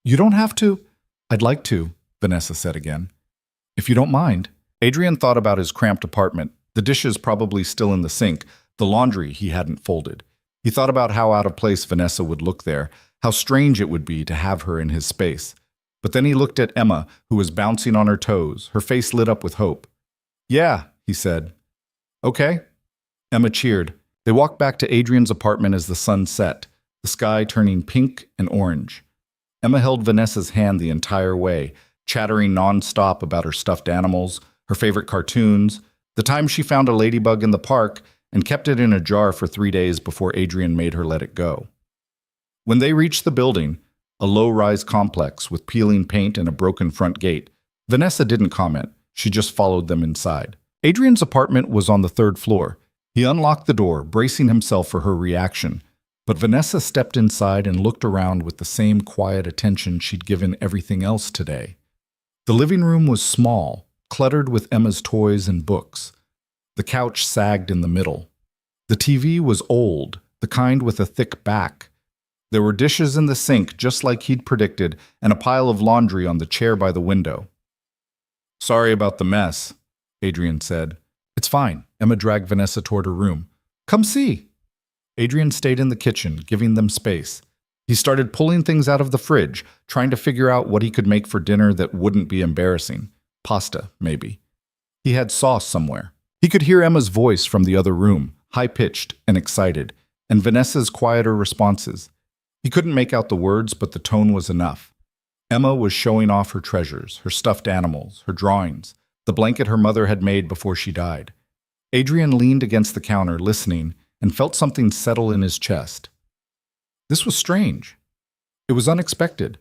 "You don't have to." "I'd like to," Vanessa said again. "If you don't mind." Adrian thought about his cramped apartment, the dishes probably still in the sink, the laundry he hadn't folded. He thought about how out of place Vanessa would look there, how strange it would be to have her in his space. But then he looked at Emma, who was bouncing on her toes, her face lit up with hope. "Yeah," he said. "Okay." Emma cheered. They walked back to Adrian's apartment as the sun set. the sky turning pink and orange. Emma held Vanessa's hand the entire way, chattering non-stop about her stuffed animals, her favorite cartoons, the time she found a ladybug in the park and kept it in a jar for 3 days before Adrian made her let it go. When they reached the building, a low-rise complex with peeling paint and a broken front gate, Vanessa didn't comment. She just followed them inside. Adrian's apartment was on the 3rd floor. He unlocked the door, bracing himself for her reaction. But Vanessa stepped inside and looked around with the same quiet attention she'd given everything else today. The living room was small, cluttered with Emma's toys and books. The couch sagged in the middle. The TV was old, the kind with a thick back. There were dishes in the sink just like he'd predicted, and a pile of laundry on the chair by the window. "Sorry about the mess," Adrian said. "It's fine." Emma dragged Vanessa toward her room. "Come see." Adrian stayed in the kitchen, giving them space. He started pulling things out of the fridge, trying to figure out what he could make for dinner that wouldn't be embarrassing. Pasta, maybe. He had sauce somewhere. He could hear Emma's voice from the other room, high-pitched and excited, and Vanessa's quieter responses. He couldn't make out the words, but the tone was enough. Emma was showing off her treasures, her stuffed animals, her drawings, the blanket her mother had made before she died. Adrian leaned against the counter, listening, and felt something settle in his chest. This was strange. It was unexpected.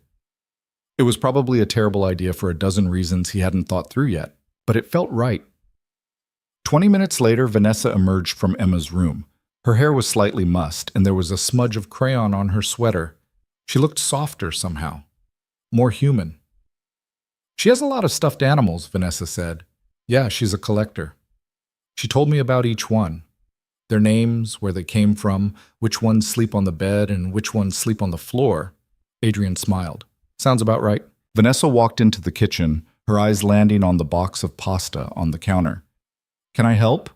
It was probably a terrible idea for a dozen reasons he hadn't thought through yet, but it felt right. 20 minutes later, Vanessa emerged from Emma's room. Her hair was slightly mussed, and there was a smudge of crayon on her sweater. She looked softer somehow, more human. "She has a lot of stuffed animals," Vanessa said. "Yeah, she's a collector. She told me about each one. Their names, where they came from, which ones sleep on the bed and which ones sleep on the floor." Adrian smiled. "Sounds about right." Vanessa walked into the kitchen, her eyes landing on the box of pasta on the counter. "Can I help?"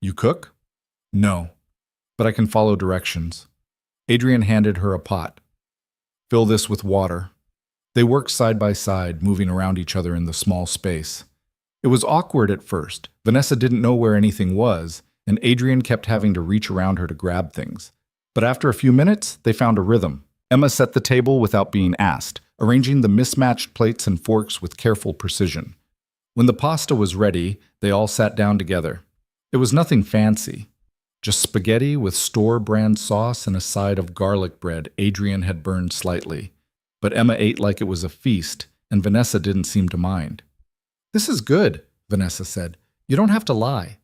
"You cook?" "No, but I can follow directions." Adrian handed her a pot. "Fill this with water." They worked side by side, moving around each other in the small space. It was awkward at first. Vanessa didn't know where anything was, and Adrian kept having to reach around her to grab things. But after a few minutes, they found a rhythm. Emma set the table without being asked, arranging the mismatched plates and forks with careful precision. When the pasta was ready, they all sat down together. It was nothing fancy, just spaghetti with store-brand sauce and a side of garlic bread Adrian had burned slightly. But Emma ate like it was a feast, and Vanessa didn't seem to mind. "This is good," Vanessa said. "You don't have to lie."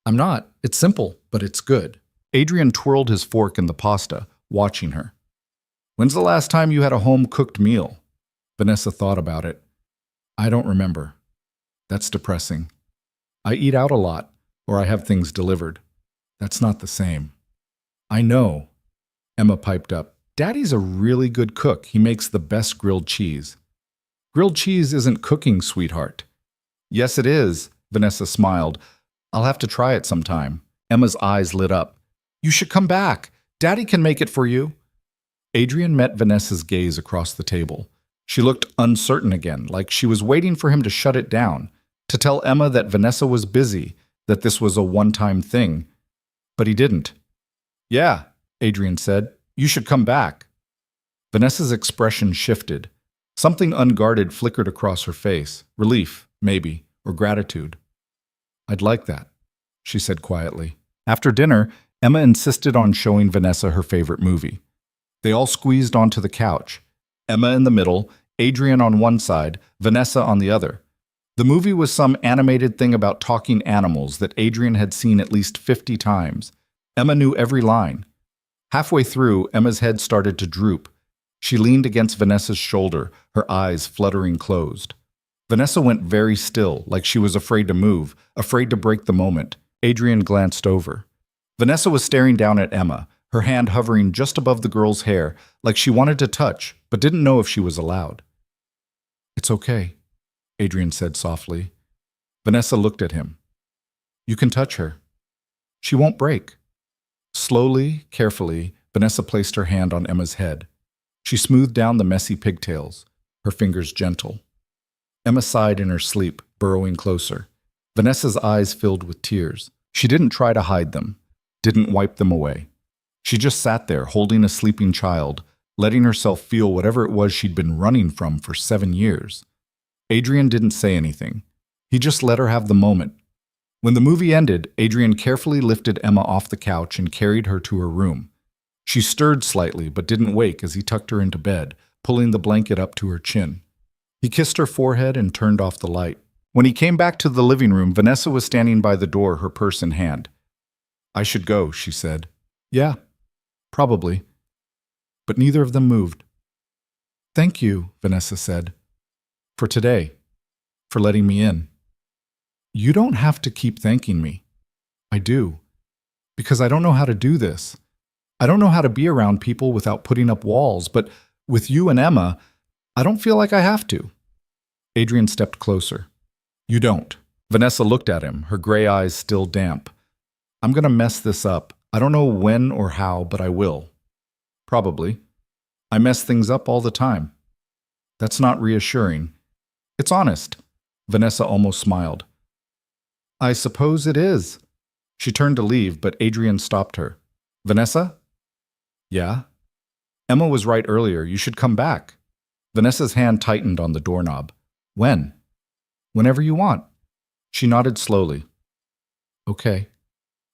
"I'm not. It's simple, but it's good." Adrian twirled his fork in the pasta, watching her. "When's the last time you had a home-cooked meal?" Vanessa thought about it. "I don't remember." "That's depressing. I eat out a lot, or I have things delivered. That's not the same." "I know," Emma piped up. "Daddy's a really good cook. He makes the best grilled cheese." "Grilled cheese isn't cooking, sweetheart." "Yes, it is," Vanessa smiled. "I'll have to try it sometime." Emma's eyes lit up. "You should come back. Daddy can make it for you." Adrian met Vanessa's gaze across the table. She looked uncertain again, like she was waiting for him to shut it down, to tell Emma that Vanessa was busy, that this was a one-time thing. But he didn't. "Yeah," Adrian said. "You should come back." Vanessa's expression shifted. Something unguarded flickered across her face. Relief, maybe, or gratitude. "I'd like that," she said quietly. After dinner, Emma insisted on showing Vanessa her favorite movie. They all squeezed onto the couch. Emma in the middle, Adrian on one side, Vanessa on the other. The movie was some animated thing about talking animals that Adrian had seen at least 50 times. Emma knew every line. Halfway through, Emma's head started to droop. She leaned against Vanessa's shoulder, her eyes fluttering closed. Vanessa went very still, like she was afraid to move, afraid to break the moment. Adrian glanced over. Vanessa was staring down at Emma, her hand hovering just above the girl's hair, like she wanted to touch, but didn't know if she was allowed. "It's okay," Adrian said softly. Vanessa looked at him. "You can touch her. She won't break." Slowly, carefully, Vanessa placed her hand on Emma's head. She smoothed down the messy pigtails, her fingers gentle. Emma sighed in her sleep, burrowing closer. Vanessa's eyes filled with tears. She didn't try to hide them, didn't wipe them away. She just sat there, holding a sleeping child, letting herself feel whatever it was she'd been running from for 7 years. Adrian didn't say anything. He just let her have the moment. When the movie ended, Adrian carefully lifted Emma off the couch and carried her to her room. She stirred slightly but didn't wake as he tucked her into bed, pulling the blanket up to her chin. He kissed her forehead and turned off the light. When he came back to the living room, Vanessa was standing by the door, her purse in hand. "I should go," she said. "Yeah, probably." But neither of them moved. "Thank you," Vanessa said, "for today, for letting me in." "You don't have to keep thanking me." "I do, because I don't know how to do this. I don't know how to be around people without putting up walls, but with you and Emma, I don't feel like I have to." Adrian stepped closer. "You don't." Vanessa looked at him, her gray eyes still damp. "I'm going to mess this up. I don't know when or how, but I will. Probably. I mess things up all the time." "That's not reassuring." "It's honest." Vanessa almost smiled. "I suppose it is." She turned to leave, but Adrian stopped her. "Vanessa?" "Yeah?" "Emma was right earlier. You should come back." Vanessa's hand tightened on the doorknob. "When?" "Whenever you want." She nodded slowly. "Okay."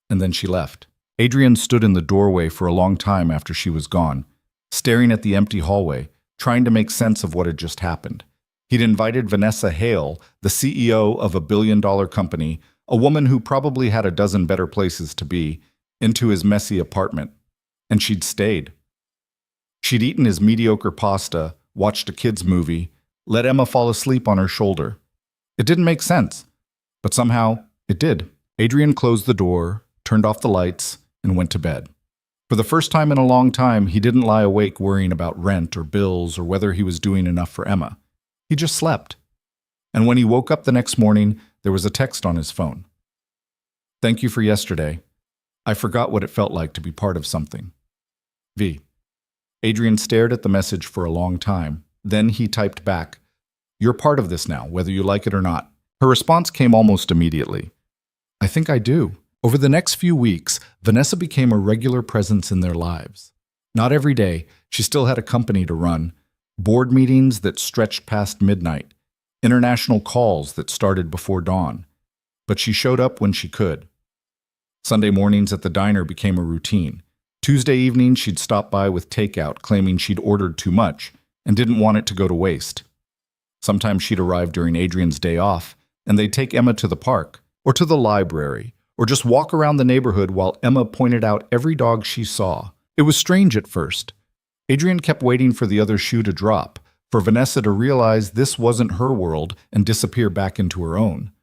And then she left. Adrian stood in the doorway for a long time after she was gone, staring at the empty hallway, trying to make sense of what had just happened. He'd invited Vanessa Hale, the CEO of a billion-dollar company, a woman who probably had a dozen better places to be, into his messy apartment. And she'd stayed. She'd eaten his mediocre pasta, watched a kids' movie, let Emma fall asleep on her shoulder. It didn't make sense, but somehow it did. Adrian closed the door, turned off the lights, and went to bed. For the first time in a long time, he didn't lie awake worrying about rent or bills or whether he was doing enough for Emma. He just slept. And when he woke up the next morning, there was a text on his phone. "Thank you for yesterday. I forgot what it felt like to be part of something. V." Adrian stared at the message for a long time. Then he typed back, "You're part of this now, whether you like it or not." Her response came almost immediately. "I think I do." Over the next few weeks, Vanessa became a regular presence in their lives. Not every day, she still had a company to run, board meetings that stretched past midnight, international calls that started before dawn. But she showed up when she could. Sunday mornings at the diner became a routine. Tuesday evenings, she'd stop by with takeout, claiming she'd ordered too much and didn't want it to go to waste. Sometimes she'd arrive during Adrian's day off, and they'd take Emma to the park, or to the library, or just walk around the neighborhood while Emma pointed out every dog she saw. It was strange at first. Adrian kept waiting for the other shoe to drop, for Vanessa to realize this wasn't her world and disappear back into her own.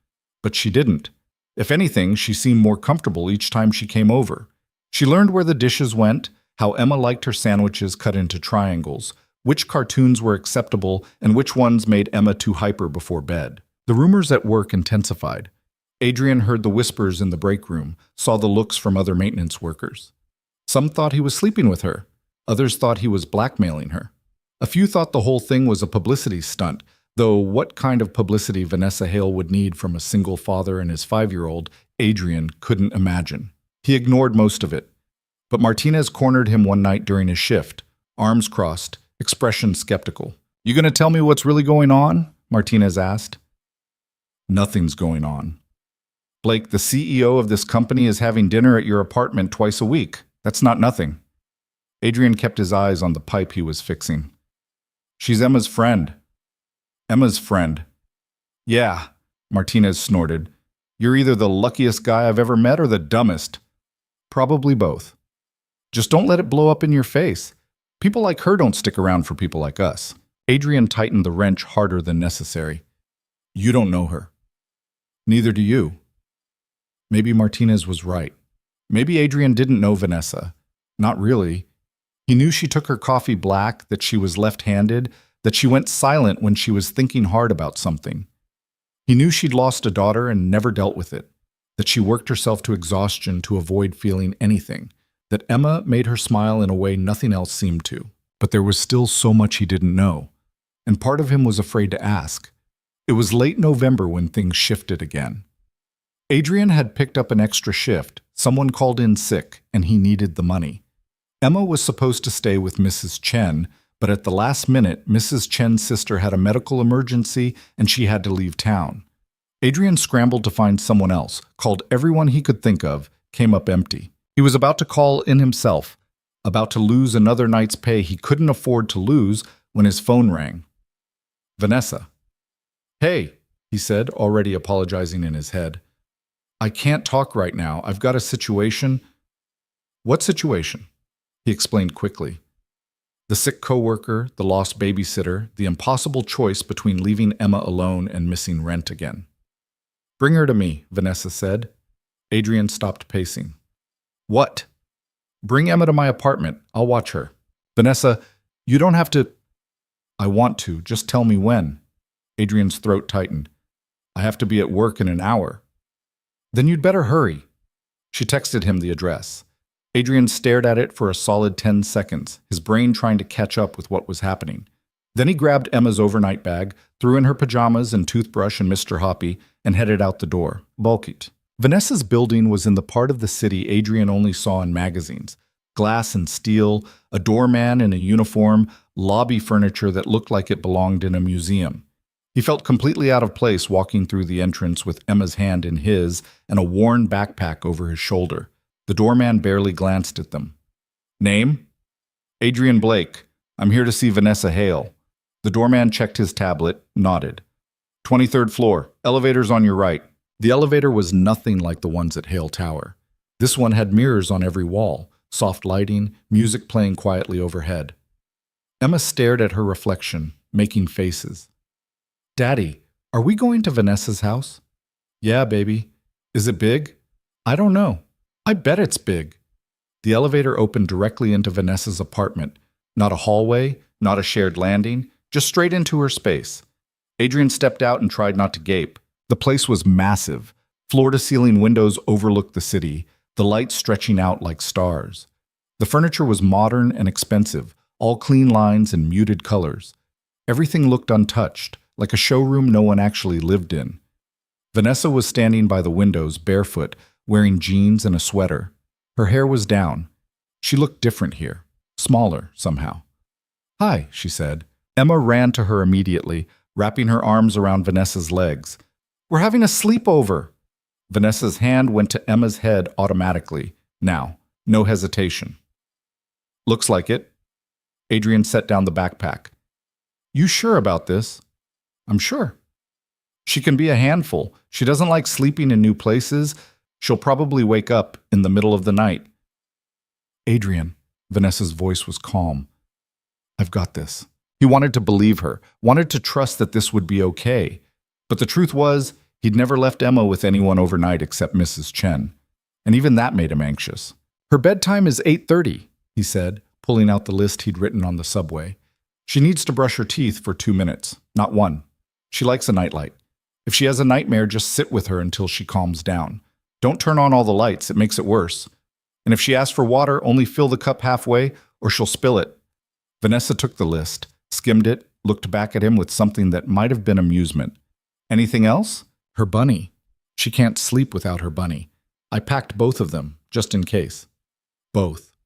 But she didn't. If anything, she seemed more comfortable each time she came over. She learned where the dishes went, how Emma liked her sandwiches cut into triangles, which cartoons were acceptable and which ones made Emma too hyper before bed. The rumors at work intensified. Adrian heard the whispers in the break room, saw the looks from other maintenance workers. Some thought he was sleeping with her. Others thought he was blackmailing her. A few thought the whole thing was a publicity stunt, though what kind of publicity Vanessa Hale would need from a single father and his 5-year-old, Adrian couldn't imagine. He ignored most of it. But Martinez cornered him one night during his shift, arms crossed, expression skeptical. "You gonna tell me what's really going on?" Martinez asked. "Nothing's going on. Blake, the CEO of this company, is having dinner at your apartment twice a week. That's not nothing." Adrian kept his eyes on the pipe he was fixing. "She's Emma's friend." "Emma's friend?" "Yeah," Martinez snorted. "You're either the luckiest guy I've ever met or the dumbest." "Probably both. Just don't let it blow up in your face. People like her don't stick around for people like us." Adrian tightened the wrench harder than necessary. "You don't know her. Neither do you." Maybe Martinez was right. Maybe Adrian didn't know Vanessa. Not really. He knew she took her coffee black, that she was left-handed, that she went silent when she was thinking hard about something. He knew she'd lost a daughter and never dealt with it, that she worked herself to exhaustion to avoid feeling anything, that Emma made her smile in a way nothing else seemed to. But there was still so much he didn't know, and part of him was afraid to ask. It was late November when things shifted again. Adrian had picked up an extra shift. Someone called in sick, and he needed the money. Emma was supposed to stay with Mrs. Chen, but at the last minute, Mrs. Chen's sister had a medical emergency and she had to leave town. Adrian scrambled to find someone else, called everyone he could think of, came up empty. He was about to call in himself, about to lose another night's pay he couldn't afford to lose when his phone rang. Vanessa. "Hey," he said, already apologizing in his head. "I can't talk right now. I've got a situation." "What situation?" He explained quickly. The sick coworker, the lost babysitter, the impossible choice between leaving Emma alone and missing rent again. "Bring her to me," Vanessa said. Adrian stopped pacing. "What?" "Bring Emma to my apartment. I'll watch her." "Vanessa, you don't have to." "I want to. Just tell me when." Adrian's throat tightened. "I have to be at work in an hour." "Then you'd better hurry." She texted him the address. Adrian stared at it for a solid 10 seconds, his brain trying to catch up with what was happening. Then he grabbed Emma's overnight bag, threw in her pajamas and toothbrush and Mr. Hoppy, and headed out the door. Bulkit. Vanessa's building was in the part of the city Adrian only saw in magazines. Glass and steel, a doorman in a uniform, lobby furniture that looked like it belonged in a museum. He felt completely out of place walking through the entrance with Emma's hand in his and a worn backpack over his shoulder. The doorman barely glanced at them. "Name?" "Adrian Blake. I'm here to see Vanessa Hale." The doorman checked his tablet, nodded. 23rd floor. Elevator's on your right." The elevator was nothing like the ones at Hale Tower. This one had mirrors on every wall, soft lighting, music playing quietly overhead. Emma stared at her reflection, making faces. "Daddy, are we going to Vanessa's house?" "Yeah, baby." "Is it big?" "I don't know. I bet it's big." The elevator opened directly into Vanessa's apartment. Not a hallway, not a shared landing, just straight into her space. Adrian stepped out and tried not to gape. The place was massive. Floor-to-ceiling windows overlooked the city, the lights stretching out like stars. The furniture was modern and expensive, all clean lines and muted colors. Everything looked untouched, like a showroom no one actually lived in. Vanessa was standing by the windows, barefoot, wearing jeans and a sweater. Her hair was down. She looked different here, smaller somehow. "Hi," she said. Emma ran to her immediately, wrapping her arms around Vanessa's legs. "We're having a sleepover." Vanessa's hand went to Emma's head automatically. Now, no hesitation. "Looks like it." Adrian set down the backpack. "You sure about this?" "I'm sure." "She can be a handful. She doesn't like sleeping in new places. She'll probably wake up in the middle of the night." "Adrian," Vanessa's voice was calm. "I've got this." He wanted to believe her, wanted to trust that this would be okay. But the truth was, he'd never left Emma with anyone overnight except Mrs. Chen. And even that made him anxious. "Her bedtime is 8:30, he said, pulling out the list he'd written on the subway. "She needs to brush her teeth for 2 minutes, not 1. She likes a nightlight. If she has a nightmare, just sit with her until she calms down. Don't turn on all the lights, it makes it worse. And if she asks for water, only fill the cup halfway or she'll spill it." Vanessa took the list, skimmed it, looked back at him with something that might have been amusement. "Anything else?" "Her bunny. She can't sleep without her bunny. I packed both of them, just in case." "Both."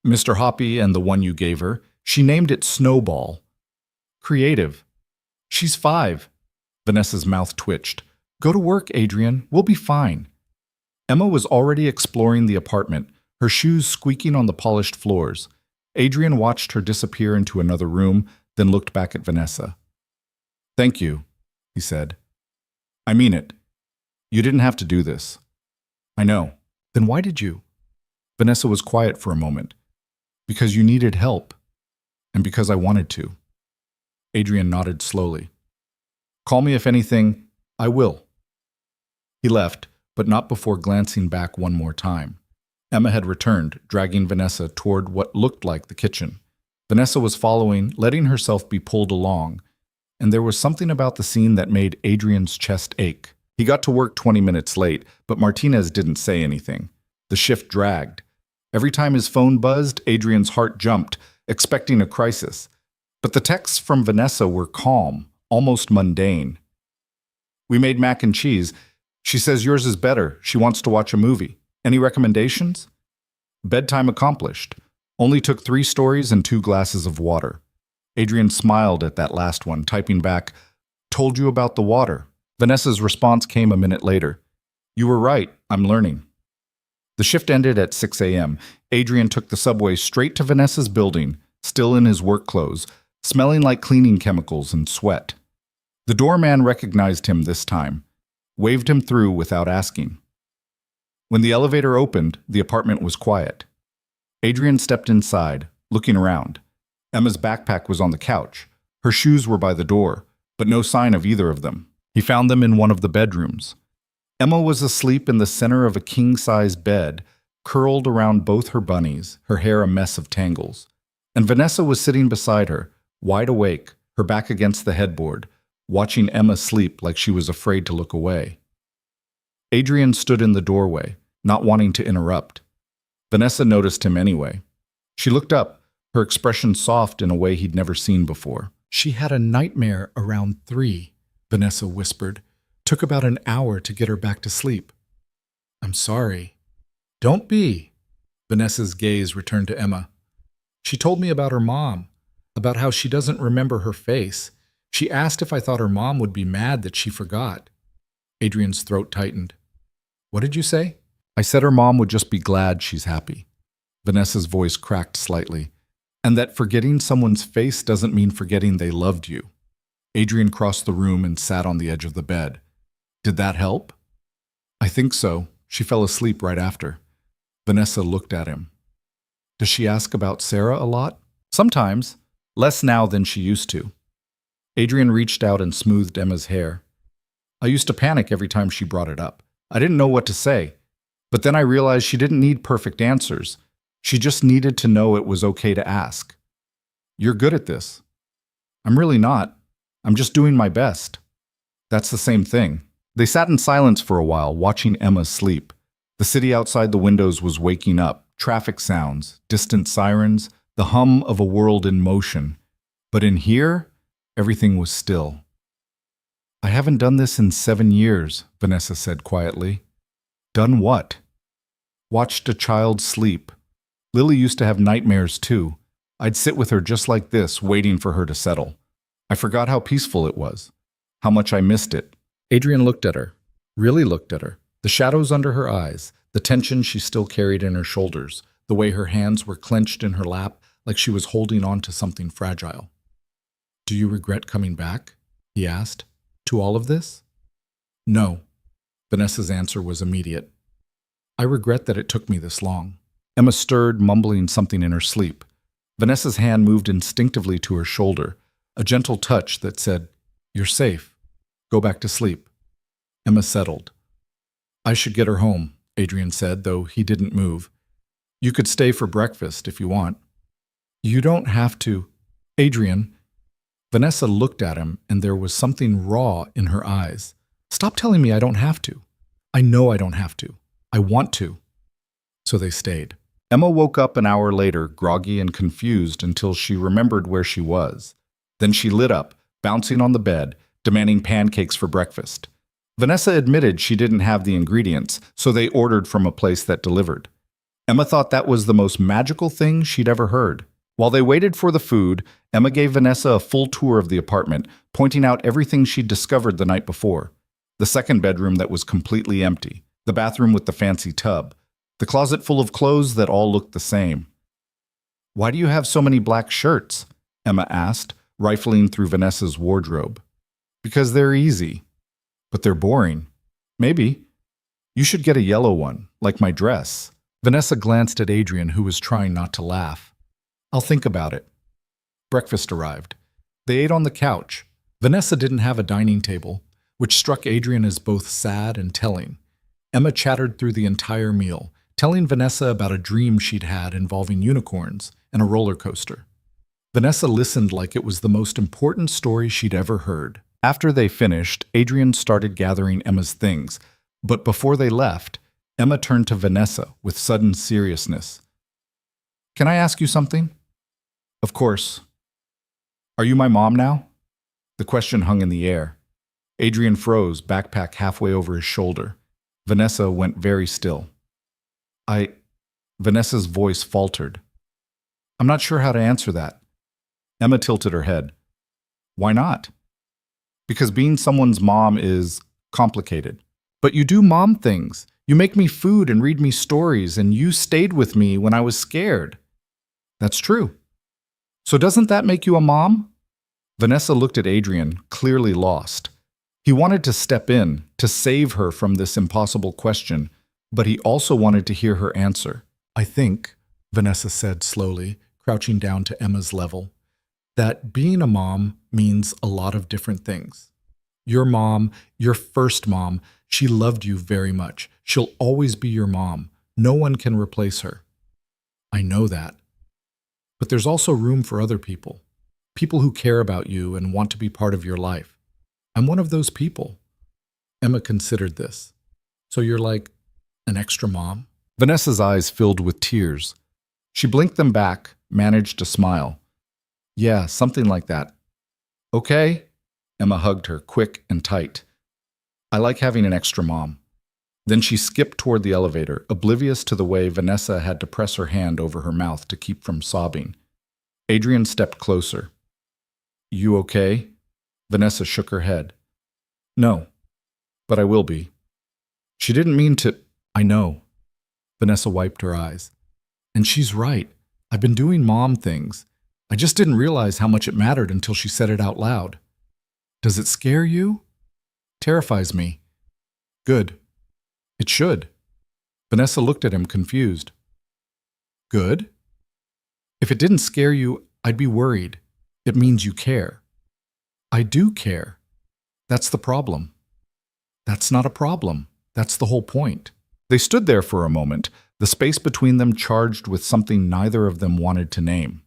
"Mr. Hoppy and the one you gave her. She named it Snowball." "Creative." "She's 5. Vanessa's mouth twitched. "Go to work, Adrian. We'll be fine." Emma was already exploring the apartment, her shoes squeaking on the polished floors. Adrian watched her disappear into another room, then looked back at Vanessa. "Thank you," he said. "I mean it. You didn't have to do this." "I know." "Then why did you?" Vanessa was quiet for a moment. "Because you needed help. And because I wanted to." Adrian nodded slowly. "Call me if anything. I will." He left, but not before glancing back one more time. Emma had returned, dragging Vanessa toward what looked like the kitchen. Vanessa was following, letting herself be pulled along, and there was something about the scene that made Adrian's chest ache. He got to work 20 minutes late, but Martinez didn't say anything. The shift dragged. Every time his phone buzzed, Adrian's heart jumped, expecting a crisis. But the texts from Vanessa were calm, almost mundane. "We made mac and cheese. She says yours is better. She wants to watch a movie. Any recommendations?" "Bedtime accomplished." Only took 3 stories and 2 glasses of water. Adrian smiled at that last one, typing back, "Told you about the water." Vanessa's response came a minute later. "You were right, I'm learning." The shift ended at 6 a.m. Adrian took the subway straight to Vanessa's building, still in his work clothes, smelling like cleaning chemicals and sweat. The doorman recognized him this time, waved him through without asking. When the elevator opened, the apartment was quiet. Adrian stepped inside, looking around. Emma's backpack was on the couch. Her shoes were by the door, but no sign of either of them. He found them in one of the bedrooms. Emma was asleep in the center of a king-size bed, curled around both her bunnies, her hair a mess of tangles. And Vanessa was sitting beside her, wide awake, her back against the headboard, watching Emma sleep like she was afraid to look away. Adrian stood in the doorway, not wanting to interrupt. Vanessa noticed him anyway. She looked up, her expression soft in a way he'd never seen before. "She had a nightmare around 3, Vanessa whispered. "Took about an hour to get her back to sleep." "I'm sorry." "Don't be." Vanessa's gaze returned to Emma. "She told me about her mom, about how she doesn't remember her face. She asked if I thought her mom would be mad that she forgot." Adrian's throat tightened. "What did you say?" "I said her mom would just be glad she's happy." Vanessa's voice cracked slightly. "And that forgetting someone's face doesn't mean forgetting they loved you." Adrian crossed the room and sat on the edge of the bed. "Did that help?" "I think so. She fell asleep right after." Vanessa looked at him. "Does she ask about Sarah a lot?" "Sometimes. Less now than she used to." Adrian reached out and smoothed Emma's hair. "I used to panic every time she brought it up. I didn't know what to say. But then I realized she didn't need perfect answers. She just needed to know it was okay to ask. You're good at this." "I'm really not. I'm just doing my best." "That's the same thing." They sat in silence for a while, watching Emma sleep. The city outside the windows was waking up, traffic sounds, distant sirens, the hum of a world in motion. But in here, everything was still. "I haven't done this in 7 years, Vanessa said quietly. "Done what?" "Watched a child sleep. Lily used to have nightmares too. I'd sit with her just like this, waiting for her to settle. I forgot how peaceful it was, how much I missed it." Adrian looked at her, really looked at her. The shadows under her eyes, the tension she still carried in her shoulders, the way her hands were clenched in her lap like she was holding on to something fragile. "Do you regret coming back?" he asked. "To all of this?" "No." Vanessa's answer was immediate. "I regret that it took me this long." Emma stirred, mumbling something in her sleep. Vanessa's hand moved instinctively to her shoulder, a gentle touch that said, "You're safe. Go back to sleep." Emma settled. "I should get her home," Adrian said, though he didn't move. "You could stay for breakfast if you want." "You don't have to." "Adrian." Vanessa looked at him, and there was something raw in her eyes. "Stop telling me I don't have to. I know I don't have to. I want to." So they stayed. Emma woke up an hour later, groggy and confused until she remembered where she was. Then she lit up, bouncing on the bed, demanding pancakes for breakfast. Vanessa admitted she didn't have the ingredients, so they ordered from a place that delivered. Emma thought that was the most magical thing she'd ever heard. While they waited for the food, Emma gave Vanessa a full tour of the apartment, pointing out everything she'd discovered the night before. The second bedroom that was completely empty, the bathroom with the fancy tub, the closet full of clothes that all looked the same. "Why do you have so many black shirts?" Emma asked, rifling through Vanessa's wardrobe. "Because they're easy." "But they're boring." "Maybe. You should get a yellow one, like my dress." Vanessa glanced at Adrian, who was trying not to laugh. "I'll think about it." Breakfast arrived. They ate on the couch. Vanessa didn't have a dining table, which struck Adrian as both sad and telling. Emma chattered through the entire meal, telling Vanessa about a dream she'd had involving unicorns and a roller coaster. Vanessa listened like it was the most important story she'd ever heard. After they finished, Adrian started gathering Emma's things, but before they left, Emma turned to Vanessa with sudden seriousness. "Can I ask you something?" "Of course." "Are you my mom now?" The question hung in the air. Adrian froze, backpack halfway over his shoulder. Vanessa went very still. Vanessa's voice faltered. I'm not sure how to answer that. Emma tilted her head. Why not? Because being someone's mom is complicated. But you do mom things. You make me food and read me stories, and you stayed with me when I was scared. That's true. So doesn't that make you a mom? Vanessa looked at Adrian, clearly lost. He wanted to step in, to save her from this impossible question, but he also wanted to hear her answer. I think, Vanessa said slowly, crouching down to Emma's level, that being a mom means a lot of different things. Your mom, your first mom, she loved you very much. She'll always be your mom. No one can replace her. I know that. But there's also room for other people. People who care about you and want to be part of your life. I'm one of those people. Emma considered this. So you're like an extra mom? Vanessa's eyes filled with tears. She blinked them back, managed to smile. Yeah, something like that. Okay? Emma hugged her, quick and tight. I like having an extra mom. Then she skipped toward the elevator, oblivious to the way Vanessa had to press her hand over her mouth to keep from sobbing. Adrian stepped closer. You okay? Vanessa shook her head. No, but I will be. She didn't mean to. I know. Vanessa wiped her eyes. And she's right. I've been doing mom things. I just didn't realize how much it mattered until she said it out loud. Does it scare you? Terrifies me. Good. It should. Vanessa looked at him confused. Good? If it didn't scare you, I'd be worried. It means you care. I do care. That's the problem. That's not a problem. That's the whole point. They stood there for a moment, the space between them charged with something neither of them wanted to name.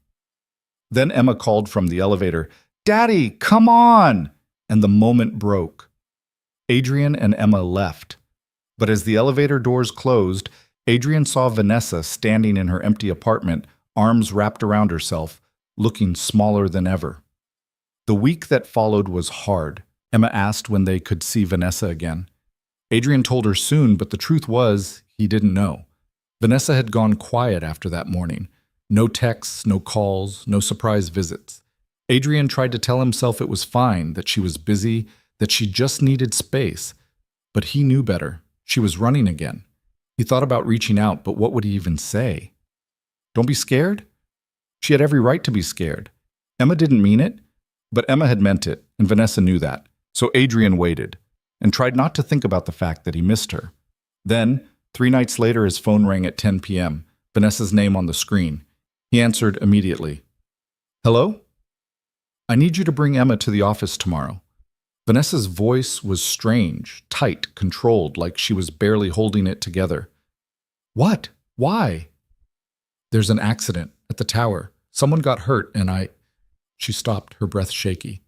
Then Emma called from the elevator, Daddy, come on! And the moment broke. Adrian and Emma left. But as the elevator doors closed, Adrian saw Vanessa standing in her empty apartment, arms wrapped around herself, looking smaller than ever. The week that followed was hard. Emma asked when they could see Vanessa again. Adrian told her soon, but the truth was, he didn't know. Vanessa had gone quiet after that morning. No texts, no calls, no surprise visits. Adrian tried to tell himself it was fine, that she was busy, that she just needed space. But he knew better. She was running again. He thought about reaching out, but what would he even say? Don't be scared? She had every right to be scared. Emma didn't mean it, but Emma had meant it, and Vanessa knew that. So Adrian waited, and tried not to think about the fact that he missed her. Then, 3 nights later, his phone rang at 10 p.m., Vanessa's name on the screen. He answered immediately. Hello? I need you to bring Emma to the office tomorrow. Vanessa's voice was strange, tight, controlled, like she was barely holding it together. What? Why? There's an accident at the tower. Someone got hurt and She stopped, her breath shaky.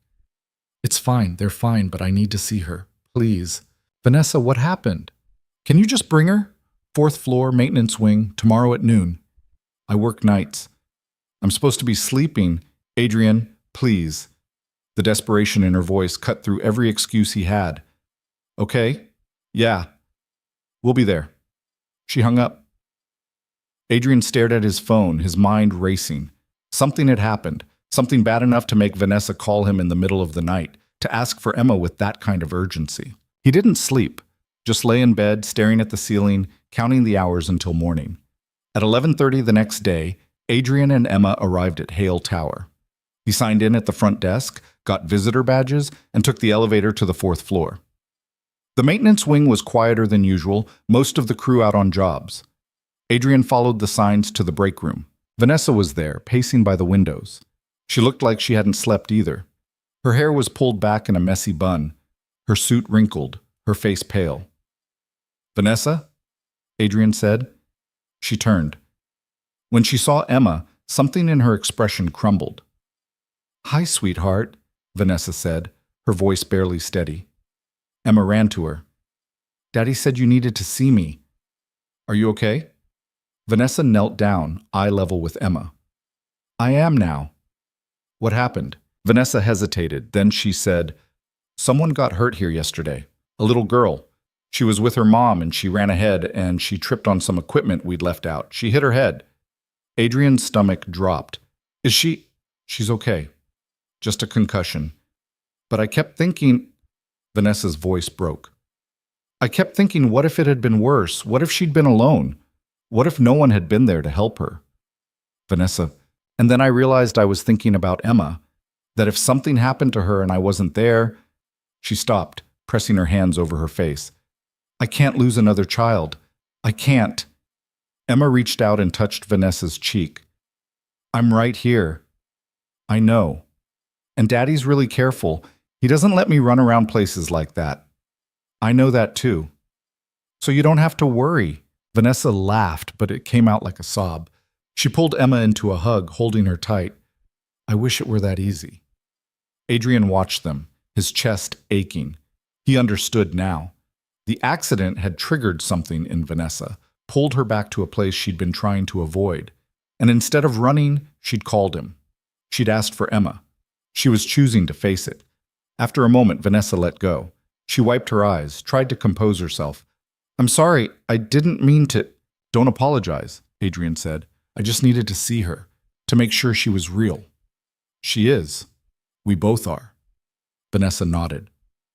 It's fine, they're fine, but I need to see her. Please. Vanessa, what happened? Can you just bring her? 4th floor, maintenance wing, tomorrow at noon. I work nights. I'm supposed to be sleeping. Adrian, please. The desperation in her voice cut through every excuse he had. Okay? Yeah. We'll be there. She hung up. Adrian stared at his phone, his mind racing. Something had happened, something bad enough to make Vanessa call him in the middle of the night, to ask for Emma with that kind of urgency. He didn't sleep, just lay in bed, staring at the ceiling, counting the hours until morning. At 11:30 the next day, Adrian and Emma arrived at Hale Tower. He signed in at the front desk, got visitor badges, and took the elevator to the 4th floor. The maintenance wing was quieter than usual, most of the crew out on jobs. Adrian followed the signs to the break room. Vanessa was there, pacing by the windows. She looked like she hadn't slept either. Her hair was pulled back in a messy bun, her suit wrinkled, her face pale. Vanessa? Adrian said. She turned. When she saw Emma, something in her expression crumbled. Hi, sweetheart, Vanessa said, her voice barely steady. Emma ran to her. Daddy said you needed to see me. Are you okay? Vanessa knelt down, eye level with Emma. I am now. What happened? Vanessa hesitated, then she said, Someone got hurt here yesterday. A little girl. She was with her mom and she ran ahead and she tripped on some equipment we'd left out. She hit her head. Adrian's stomach dropped. Is she? She's okay. Just a concussion. But I kept thinking. Vanessa's voice broke. I kept thinking, what if it had been worse? What if she'd been alone? What if no one had been there to help her? Vanessa. And then I realized I was thinking about Emma, that if something happened to her and I wasn't there. She stopped, pressing her hands over her face. I can't lose another child. I can't. Emma reached out and touched Vanessa's cheek. I'm right here. I know. And Daddy's really careful. He doesn't let me run around places like that. I know that too. So you don't have to worry. Vanessa laughed, but it came out like a sob. She pulled Emma into a hug, holding her tight. I wish it were that easy. Adrian watched them, his chest aching. He understood now. The accident had triggered something in Vanessa, pulled her back to a place she'd been trying to avoid. And instead of running, she'd called him. She'd asked for Emma. She was choosing to face it. After a moment, Vanessa let go. She wiped her eyes, tried to compose herself. I'm sorry, I didn't mean to. Don't apologize, Adrian said. I just needed to see her, to make sure she was real. She is. We both are. Vanessa nodded.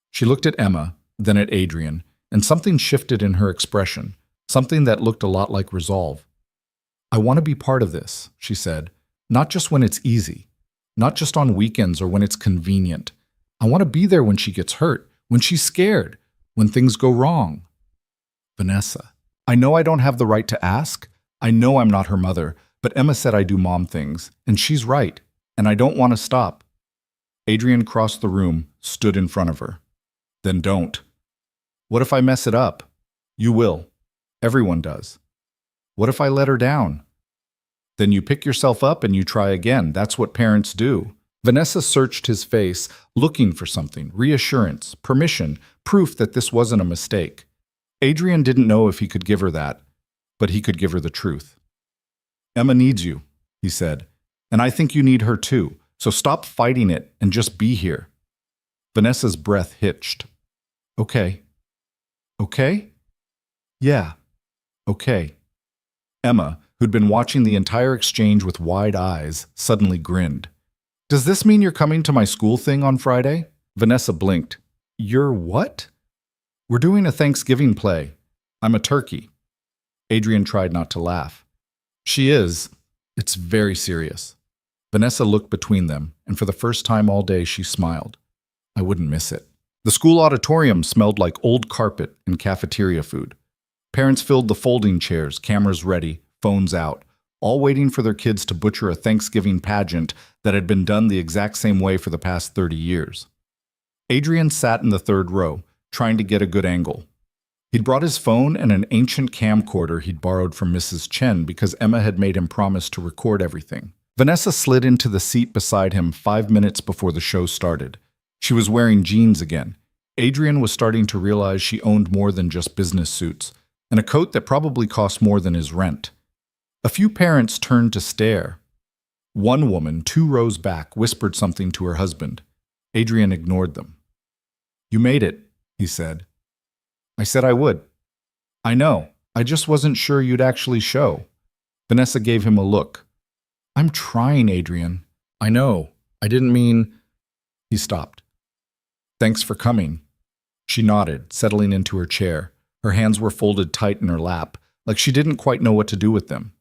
She looked at Emma, then at Adrian, and something shifted in her expression, something that looked a lot like resolve. I want to be part of this, she said, not just when it's easy, not just on weekends or when it's convenient. I want to be there when she gets hurt, when she's scared, when things go wrong. Vanessa, I know I don't have the right to ask. I know I'm not her mother, but Emma said I do mom things, and she's right, and I don't want to stop. Adrian crossed the room, stood in front of her. Then don't. What if I mess it up? You will. Everyone does. What if I let her down? Then you pick yourself up and you try again. That's what parents do. Vanessa searched his face, looking for something, reassurance, permission, proof that this wasn't a mistake. Adrian didn't know if he could give her that, but he could give her the truth. Emma needs you, he said, and I think you need her too, so stop fighting it and just be here. Vanessa's breath hitched. Okay. Okay? Yeah. Okay. Emma, who'd been watching the entire exchange with wide eyes, suddenly grinned. Does this mean you're coming to my school thing on Friday? Vanessa blinked. You're what? We're doing a Thanksgiving play. I'm a turkey. Adrian tried not to laugh. She is. It's very serious. Vanessa looked between them, and for the first time all day she smiled. I wouldn't miss it. The school auditorium smelled like old carpet and cafeteria food. Parents filled the folding chairs, cameras ready, phones out, all waiting for their kids to butcher a Thanksgiving pageant that had been done the exact same way for the past 30 years. Adrian sat in the third row, trying to get a good angle. He'd brought his phone and an ancient camcorder he'd borrowed from Mrs. Chen because Emma had made him promise to record everything. Vanessa slid into the seat beside him 5 minutes before the show started. She was wearing jeans again. Adrian was starting to realize she owned more than just business suits, and a coat that probably cost more than his rent. A few parents turned to stare. One woman, 2 rows back, whispered something to her husband. Adrian ignored them. You made it, he said. I said I would. I know. I just wasn't sure you'd actually show. Vanessa gave him a look. I'm trying, Adrian. I know. I didn't mean... He stopped. Thanks for coming. She nodded, settling into her chair. Her hands were folded tight in her lap, like she didn't quite know what to do with them.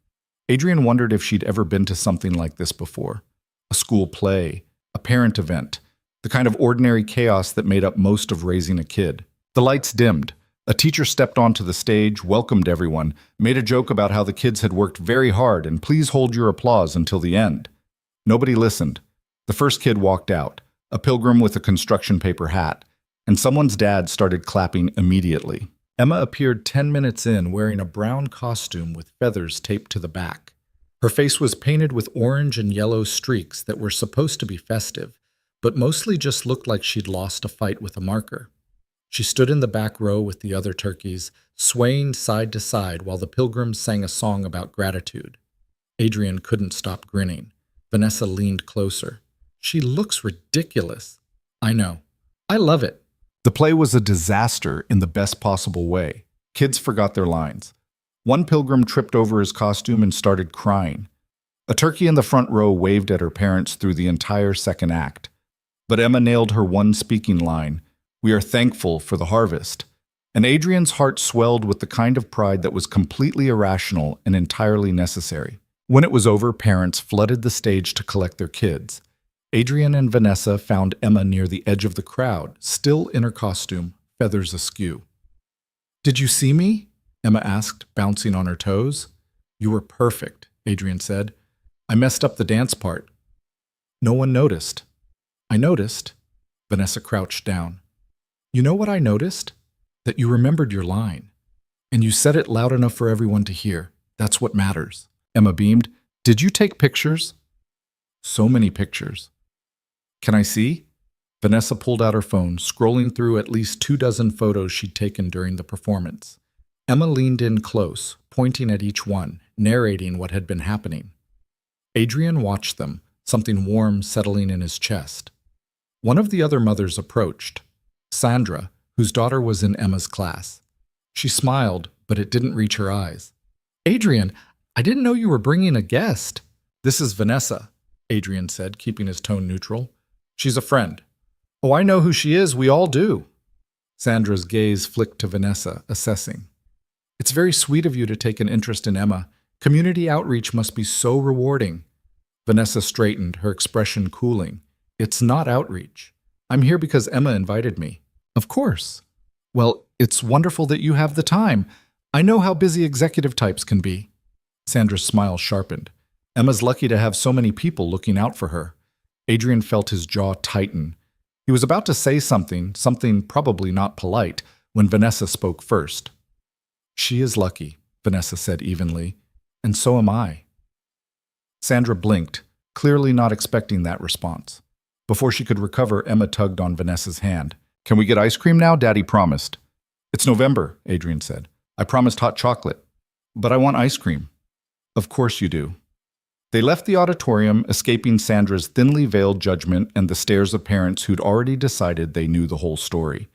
Adrian wondered if she'd ever been to something like this before. A school play, a parent event, the kind of ordinary chaos that made up most of raising a kid. The lights dimmed. A teacher stepped onto the stage, welcomed everyone, made a joke about how the kids had worked very hard and please hold your applause until the end. Nobody listened. The first kid walked out, a pilgrim with a construction paper hat, and someone's dad started clapping immediately. Emma appeared 10 minutes in wearing a brown costume with feathers taped to the back. Her face was painted with orange and yellow streaks that were supposed to be festive, but mostly just looked like she'd lost a fight with a marker. She stood in the back row with the other turkeys, swaying side to side while the pilgrims sang a song about gratitude. Adrian couldn't stop grinning. Vanessa leaned closer. She looks ridiculous. I know. I love it. The play was a disaster in the best possible way. Kids forgot their lines. One pilgrim tripped over his costume and started crying. A turkey in the front row waved at her parents through the entire second act. But Emma nailed her one speaking line, "We are thankful for the harvest." And Adrian's heart swelled with the kind of pride that was completely irrational and entirely necessary. When it was over, parents flooded the stage to collect their kids. Adrian and Vanessa found Emma near the edge of the crowd, still in her costume, feathers askew. "Did you see me?" Emma asked, bouncing on her toes. "You were perfect," Adrian said. "I messed up the dance part." "No one noticed." "I noticed." Vanessa crouched down. "You know what I noticed? That you remembered your line. And you said it loud enough for everyone to hear. That's what matters." Emma beamed. "Did you take pictures?" "So many pictures." "Can I see?" Vanessa pulled out her phone, scrolling through at least 24 photos she'd taken during the performance. Emma leaned in close, pointing at each one, narrating what had been happening. Adrian watched them, something warm settling in his chest. One of the other mothers approached, Sandra, whose daughter was in Emma's class. She smiled, but it didn't reach her eyes. "Adrian, I didn't know you were bringing a guest." "This is Vanessa," Adrian said, keeping his tone neutral. "She's a friend." "Oh, I know who she is. We all do." Sandra's gaze flicked to Vanessa, assessing. "It's very sweet of you to take an interest in Emma. Community outreach must be so rewarding." Vanessa straightened, her expression cooling. "It's not outreach. I'm here because Emma invited me." "Of course." "Well, it's wonderful that you have the time. I know how busy executive types can be." Sandra's smile sharpened. Emma's lucky to have so many people looking out for her. Adrian felt his jaw tighten. He was about to say something probably not polite, when Vanessa spoke first. "She is lucky," Vanessa said evenly, "and so am I." Sandra blinked, clearly not expecting that response. Before she could recover, Emma tugged on Vanessa's hand. "Can we get ice cream now? Daddy promised." "It's November," Adrian said. "I promised hot chocolate." "But I want ice cream." "Of course you do." They left the auditorium, escaping Sandra's thinly veiled judgment and the stares of parents who'd already decided they knew the whole story.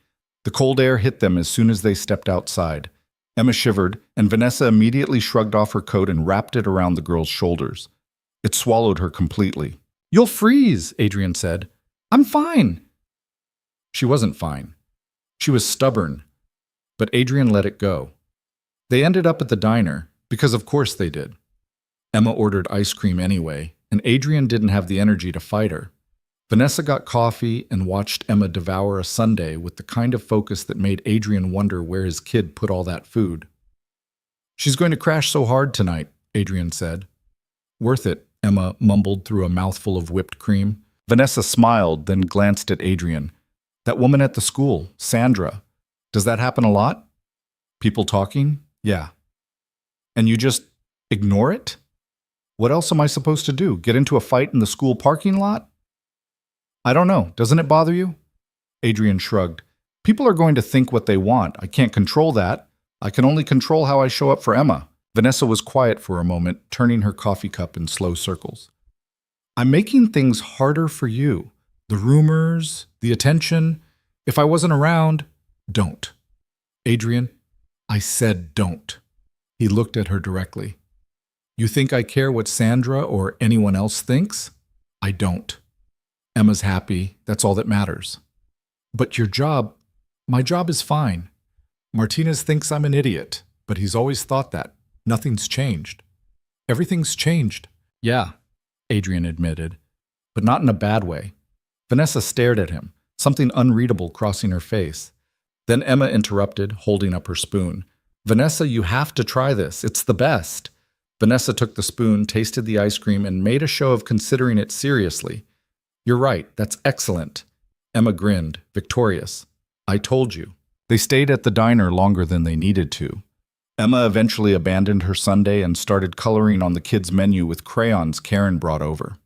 The cold air hit them as soon as they stepped outside. Emma shivered, and Vanessa immediately shrugged off her coat and wrapped it around the girl's shoulders. It swallowed her completely. "You'll freeze," Adrian said. "I'm fine." She wasn't fine. She was stubborn. But Adrian let it go. They ended up at the diner, because of course they did. Emma ordered ice cream anyway, and Adrian didn't have the energy to fight her. Vanessa got coffee and watched Emma devour a sundae with the kind of focus that made Adrian wonder where his kid put all that food. "She's going to crash so hard tonight," Adrian said. "Worth it," Emma mumbled through a mouthful of whipped cream. Vanessa smiled, then glanced at Adrian. "That woman at the school, Sandra. Does that happen a lot? People talking?" "Yeah." "And you just ignore it?" "What else am I supposed to do? Get into a fight in the school parking lot?" "I don't know. Doesn't it bother you?" Adrian shrugged. "People are going to think what they want. I can't control that. I can only control how I show up for Emma." Vanessa was quiet for a moment, turning her coffee cup in slow circles. "I'm making things harder for you. The rumors, the attention. If I wasn't around, don't." "Adrian, I said don't." He looked at her directly. "You think I care what Sandra or anyone else thinks? I don't. Emma's happy. That's all that matters." "But your job, my job is fine. Martinez thinks I'm an idiot, but he's always thought that. Nothing's changed." "Everything's changed." "Yeah," Adrian admitted, but not in a bad way. Vanessa stared at him, something unreadable crossing her face. Then Emma interrupted, holding up her spoon. "Vanessa, you have to try this. It's the best." Vanessa took the spoon, tasted the ice cream, and made a show of considering it seriously. "You're right. That's excellent." Emma grinned, victorious. "I told you." They stayed at the diner longer than they needed to. Emma eventually abandoned her sundae and started coloring on the kids' menu with crayons Karen brought over.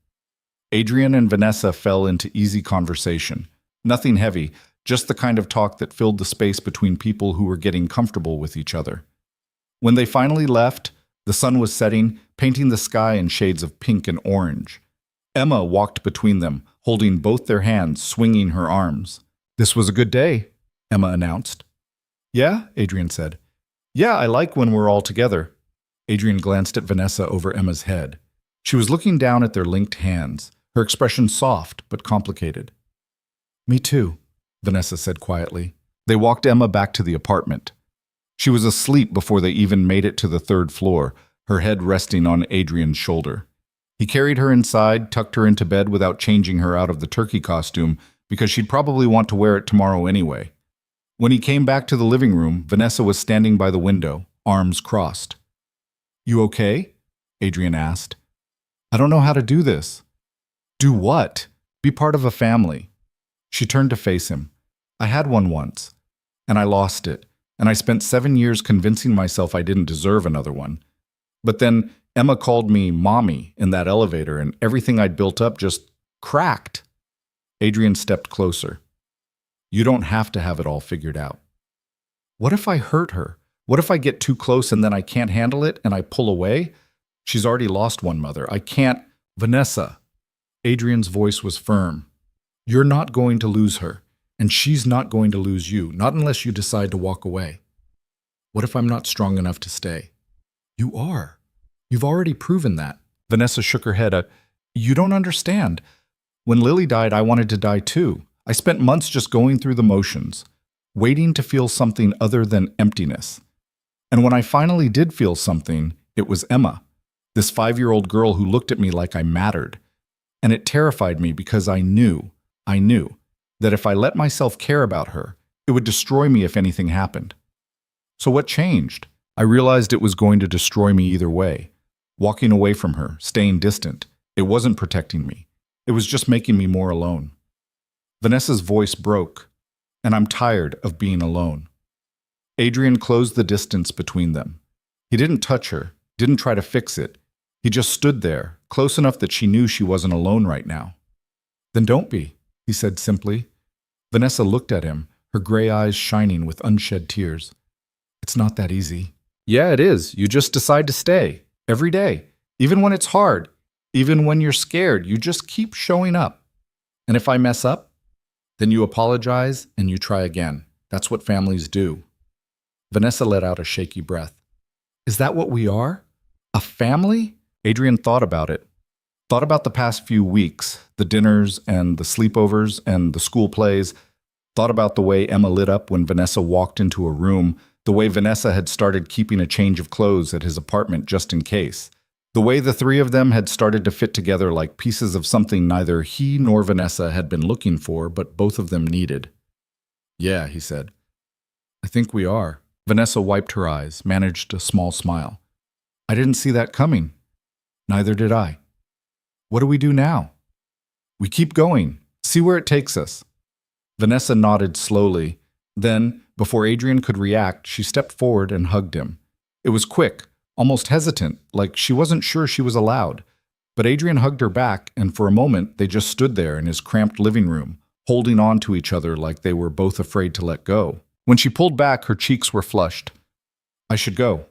Adrian and Vanessa fell into easy conversation. Nothing heavy, just the kind of talk that filled the space between people who were getting comfortable with each other. When they finally left, the sun was setting, painting the sky in shades of pink and orange. Emma walked between them, holding both their hands, swinging her arms. "This was a good day," Emma announced. "Yeah," Adrian said. "Yeah, I like when we're all together." Adrian glanced at Vanessa over Emma's head. She was looking down at their linked hands, her expression soft but complicated. "Me too," Vanessa said quietly. They walked Emma back to the apartment. She was asleep before they even made it to the third floor, her head resting on Adrian's shoulder. He carried her inside, tucked her into bed without changing her out of the turkey costume because she'd probably want to wear it tomorrow anyway. When he came back to the living room, Vanessa was standing by the window, arms crossed. "You okay?" Adrian asked. "I don't know how to do this." "Do what?" "Be part of a family." She turned to face him. "I had one once, and I lost it, and I spent 7 years convincing myself I didn't deserve another one. But then Emma called me mommy in that elevator, and everything I'd built up just cracked." Adrian stepped closer. "You don't have to have it all figured out." "What if I hurt her? What if I get too close and then I can't handle it and I pull away? She's already lost one mother. I can't—" "Vanessa." Adrian's voice was firm. "You're not going to lose her, and she's not going to lose you, not unless you decide to walk away." "What if I'm not strong enough to stay?" "You are. You've already proven that." Vanessa shook her head. "You don't understand. When Lily died, I wanted to die too. I spent months just going through the motions, waiting to feel something other than emptiness. And when I finally did feel something, it was Emma, this 5-year-old girl who looked at me like I mattered. And it terrified me because I knew that if I let myself care about her, it would destroy me if anything happened. So what changed? I realized it was going to destroy me either way. Walking away from her, staying distant, it wasn't protecting me. It was just making me more alone." Vanessa's voice broke, "And I'm tired of being alone." Adrian closed the distance between them. He didn't touch her, didn't try to fix it. He just stood there, close enough that she knew she wasn't alone right now. "Then don't be," he said simply. Vanessa looked at him, her gray eyes shining with unshed tears. "It's not that easy." "Yeah, it is. You just decide to stay. Every day. Even when it's hard. Even when you're scared, you just keep showing up. And if I mess up, then you apologize and you try again. That's what families do." Vanessa let out a shaky breath. "Is that what we are? A family?" Adrian thought about it. Thought about the past few weeks, the dinners and the sleepovers and the school plays. Thought about the way Emma lit up when Vanessa walked into a room, the way Vanessa had started keeping a change of clothes at his apartment just in case. The way the three of them had started to fit together like pieces of something neither he nor Vanessa had been looking for, but both of them needed. "Yeah," he said. "I think we are." Vanessa wiped her eyes, managed a small smile. "I didn't see that coming." "Neither did I." "What do we do now?" "We keep going. See where it takes us." Vanessa nodded slowly. Then, before Adrian could react, she stepped forward and hugged him. It was quick, almost hesitant, like she wasn't sure she was allowed. But Adrian hugged her back, and for a moment they just stood there in his cramped living room, holding on to each other like they were both afraid to let go. When she pulled back, her cheeks were flushed. "I should go."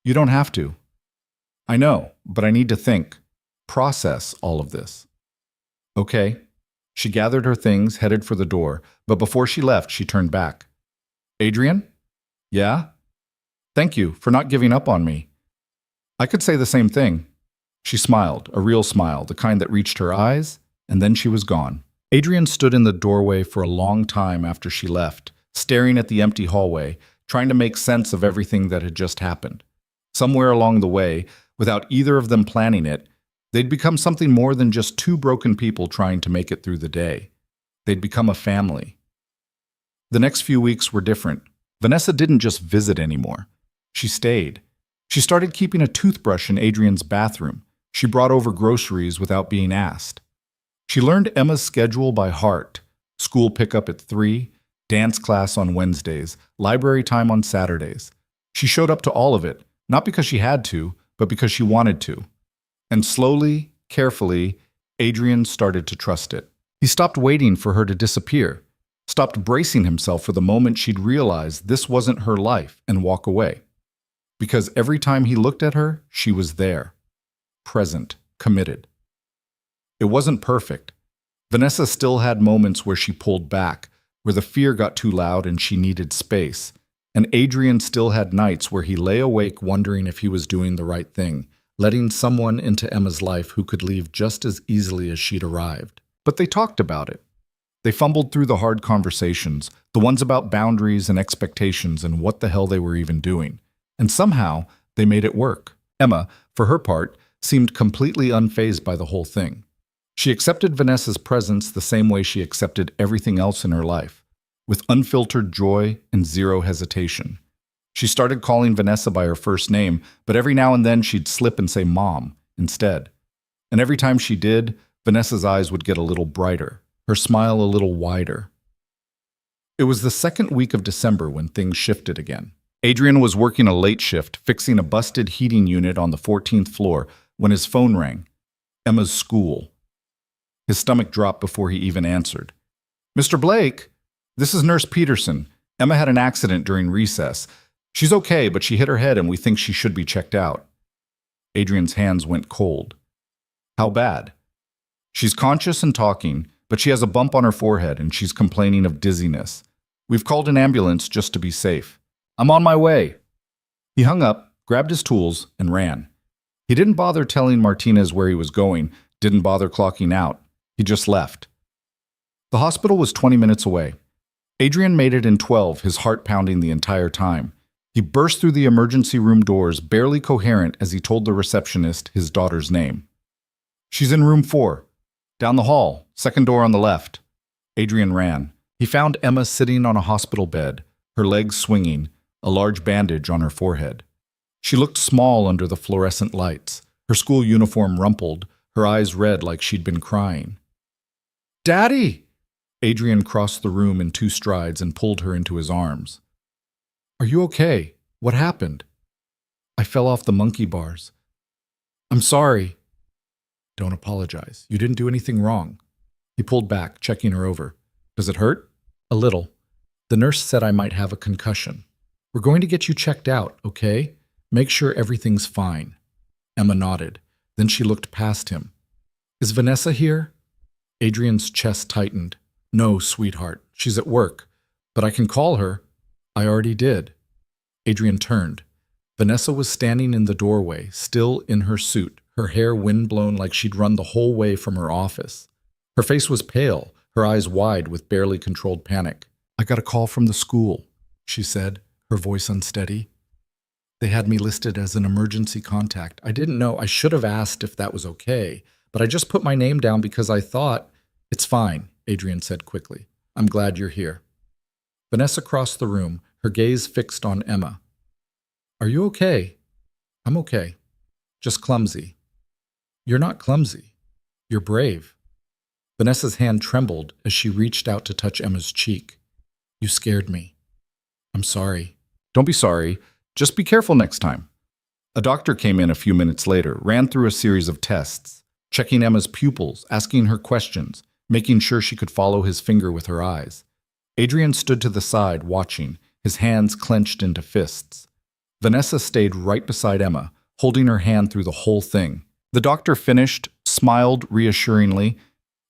"You don't have to." "I know, but I need to think, process all of this." "Okay." She gathered her things, headed for the door, but before she left, she turned back. "Adrian?" "Yeah?" "Thank you for not giving up on me." "I could say the same thing." She smiled, a real smile, the kind that reached her eyes, and then she was gone. Adrian stood in the doorway for a long time after she left, staring at the empty hallway, trying to make sense of everything that had just happened. Somewhere along the way, without either of them planning it, they'd become something more than just two broken people trying to make it through the day. They'd become a family. The next few weeks were different. Vanessa didn't just visit anymore. She stayed. She started keeping a toothbrush in Adrian's bathroom. She brought over groceries without being asked. She learned Emma's schedule by heart. School pickup at 3, dance class on Wednesdays, library time on Saturdays. She showed up to all of it, not because she had to, but because she wanted to. And slowly, carefully, Adrian started to trust it. He stopped waiting for her to disappear, stopped bracing himself for the moment she'd realize this wasn't her life and walk away. Because every time he looked at her, she was there, present, committed. It wasn't perfect. Vanessa still had moments where she pulled back, where the fear got too loud and she needed space. And Adrian still had nights where he lay awake wondering if he was doing the right thing, letting someone into Emma's life who could leave just as easily as she'd arrived. But they talked about it. They fumbled through the hard conversations, the ones about boundaries and expectations and what the hell they were even doing. And somehow, they made it work. Emma, for her part, seemed completely unfazed by the whole thing. She accepted Vanessa's presence the same way she accepted everything else in her life, with unfiltered joy and zero hesitation. She started calling Vanessa by her first name, but every now and then she'd slip and say Mom instead. And every time she did, Vanessa's eyes would get a little brighter, her smile a little wider. It was the second week of December when things shifted again. Adrian was working a late shift, fixing a busted heating unit on the 14th floor, when his phone rang. Emma's school. His stomach dropped before he even answered. Mr. Blake, this is Nurse Peterson. Emma had an accident during recess. She's okay, but she hit her head and we think she should be checked out. Adrian's hands went cold. How bad? She's conscious and talking, but she has a bump on her forehead and she's complaining of dizziness. We've called an ambulance just to be safe. I'm on my way. He hung up, grabbed his tools, and ran. He didn't bother telling Martinez where he was going, didn't bother clocking out. He just left. The hospital was 20 minutes away. Adrian made it in 12, his heart pounding the entire time. He burst through the emergency room doors, barely coherent as he told the receptionist his daughter's name. She's in room 4. Down the hall, second door on the left. Adrian ran. He found Emma sitting on a hospital bed, her legs swinging, a large bandage on her forehead. She looked small under the fluorescent lights, her school uniform rumpled, her eyes red like she'd been crying. Daddy! Adrian crossed the room in 2 strides and pulled her into his arms. Are you okay? What happened? I fell off the monkey bars. I'm sorry. Don't apologize. You didn't do anything wrong. He pulled back, checking her over. Does it hurt? A little. The nurse said I might have a concussion. We're going to get you checked out, okay? Make sure everything's fine. Emma nodded. Then she looked past him. Is Vanessa here? Adrian's chest tightened. No, sweetheart. She's at work. But I can call her. I already did. Adrian turned. Vanessa was standing in the doorway, still in her suit, her hair windblown like she'd run the whole way from her office. Her face was pale, her eyes wide with barely controlled panic. I got a call from the school, she said, her voice unsteady. They had me listed as an emergency contact. I didn't know. I should have asked if that was okay, but I just put my name down because I thought, it's fine, Adrian said quickly. I'm glad you're here. Vanessa crossed the room, her gaze fixed on Emma. Are you okay? I'm okay. Just clumsy. You're not clumsy. You're brave. Vanessa's hand trembled as she reached out to touch Emma's cheek. You scared me. I'm sorry. Don't be sorry. Just be careful next time. A doctor came in a few minutes later, ran through a series of tests, checking Emma's pupils, asking her questions, making sure she could follow his finger with her eyes. Adrian stood to the side, watching, his hands clenched into fists. Vanessa stayed right beside Emma, holding her hand through the whole thing. The doctor finished, smiled reassuringly.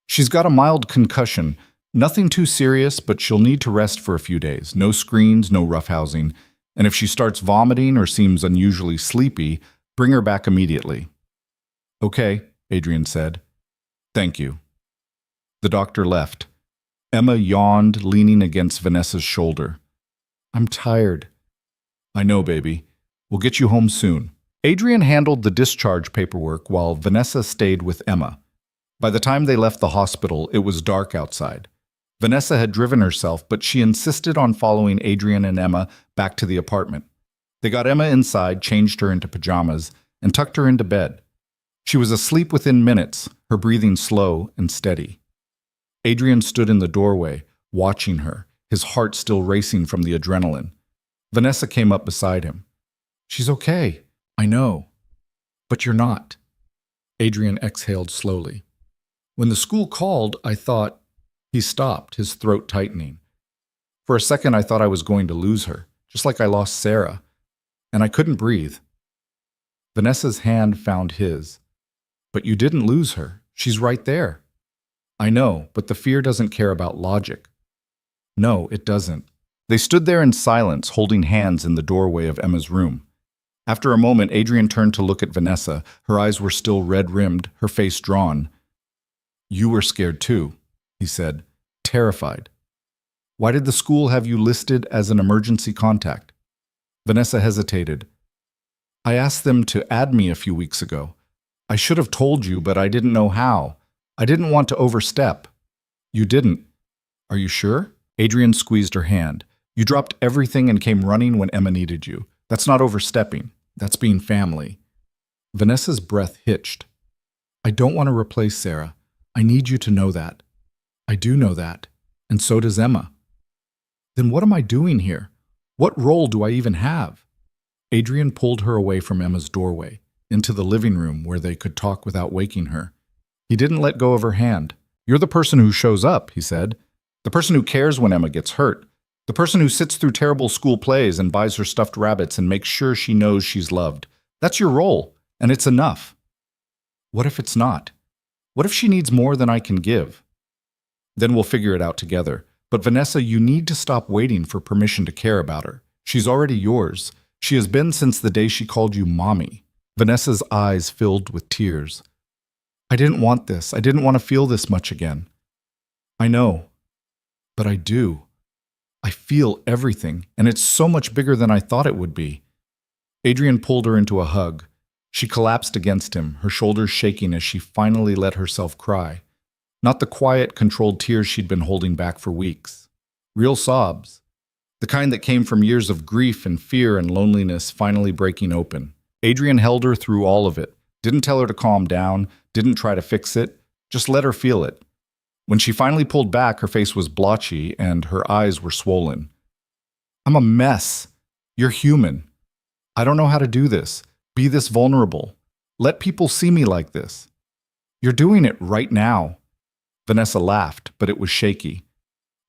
She's got a mild concussion. Nothing too serious, but she'll need to rest for a few days. No screens, no roughhousing. And if she starts vomiting or seems unusually sleepy, bring her back immediately. Okay, Adrian said. Thank you. The doctor left. Emma yawned, leaning against Vanessa's shoulder. I'm tired. I know, baby. We'll get you home soon. Adrian handled the discharge paperwork while Vanessa stayed with Emma. By the time they left the hospital, it was dark outside. Vanessa had driven herself, but she insisted on following Adrian and Emma back to the apartment. They got Emma inside, changed her into pajamas, and tucked her into bed. She was asleep within minutes, her breathing slow and steady. Adrian stood in the doorway, watching her, his heart still racing from the adrenaline. Vanessa came up beside him. She's okay. I know. But you're not. Adrian exhaled slowly. When the school called, I thought... He stopped, his throat tightening. For a second, I thought I was going to lose her, just like I lost Sarah. And I couldn't breathe. Vanessa's hand found his. But you didn't lose her. She's right there. I know, but the fear doesn't care about logic. No, it doesn't. They stood there in silence, holding hands in the doorway of Emma's room. After a moment, Adrian turned to look at Vanessa. Her eyes were still red-rimmed, her face drawn. "You were scared too," he said, terrified. "Why did the school have you listed as an emergency contact?" Vanessa hesitated. "I asked them to add me a few weeks ago. I should have told you, but I didn't know how. I didn't want to overstep." "You didn't? Are you sure?" Adrian squeezed her hand. "You dropped everything and came running when Emma needed you. That's not overstepping. That's being family." Vanessa's breath hitched. "I don't want to replace Sarah. I need you to know that." "I do know that, and so does Emma." "Then what am I doing here? What role do I even have?" Adrian pulled her away from Emma's doorway, into the living room where they could talk without waking her. He didn't let go of her hand. "You're the person who shows up," he said. "The person who cares when Emma gets hurt. The person who sits through terrible school plays and buys her stuffed rabbits and makes sure she knows she's loved. That's your role, and it's enough." "What if it's not? What if she needs more than I can give?" "Then we'll figure it out together. But Vanessa, you need to stop waiting for permission to care about her. She's already yours. She has been since the day she called you Mommy." Vanessa's eyes filled with tears. "I didn't want this. I didn't want to feel this much again." "I know. But I do. I feel everything, and it's so much bigger than I thought it would be." Adrian pulled her into a hug. She collapsed against him, her shoulders shaking as she finally let herself cry. Not the quiet, controlled tears she'd been holding back for weeks. Real sobs. The kind that came from years of grief and fear and loneliness finally breaking open. Adrian held her through all of it, didn't tell her to calm down, didn't try to fix it, just let her feel it. When she finally pulled back, her face was blotchy and her eyes were swollen. "I'm a mess. You're human. I don't know how to do this, be this vulnerable. Let people see me like this. You're doing it right now." Vanessa laughed, but it was shaky.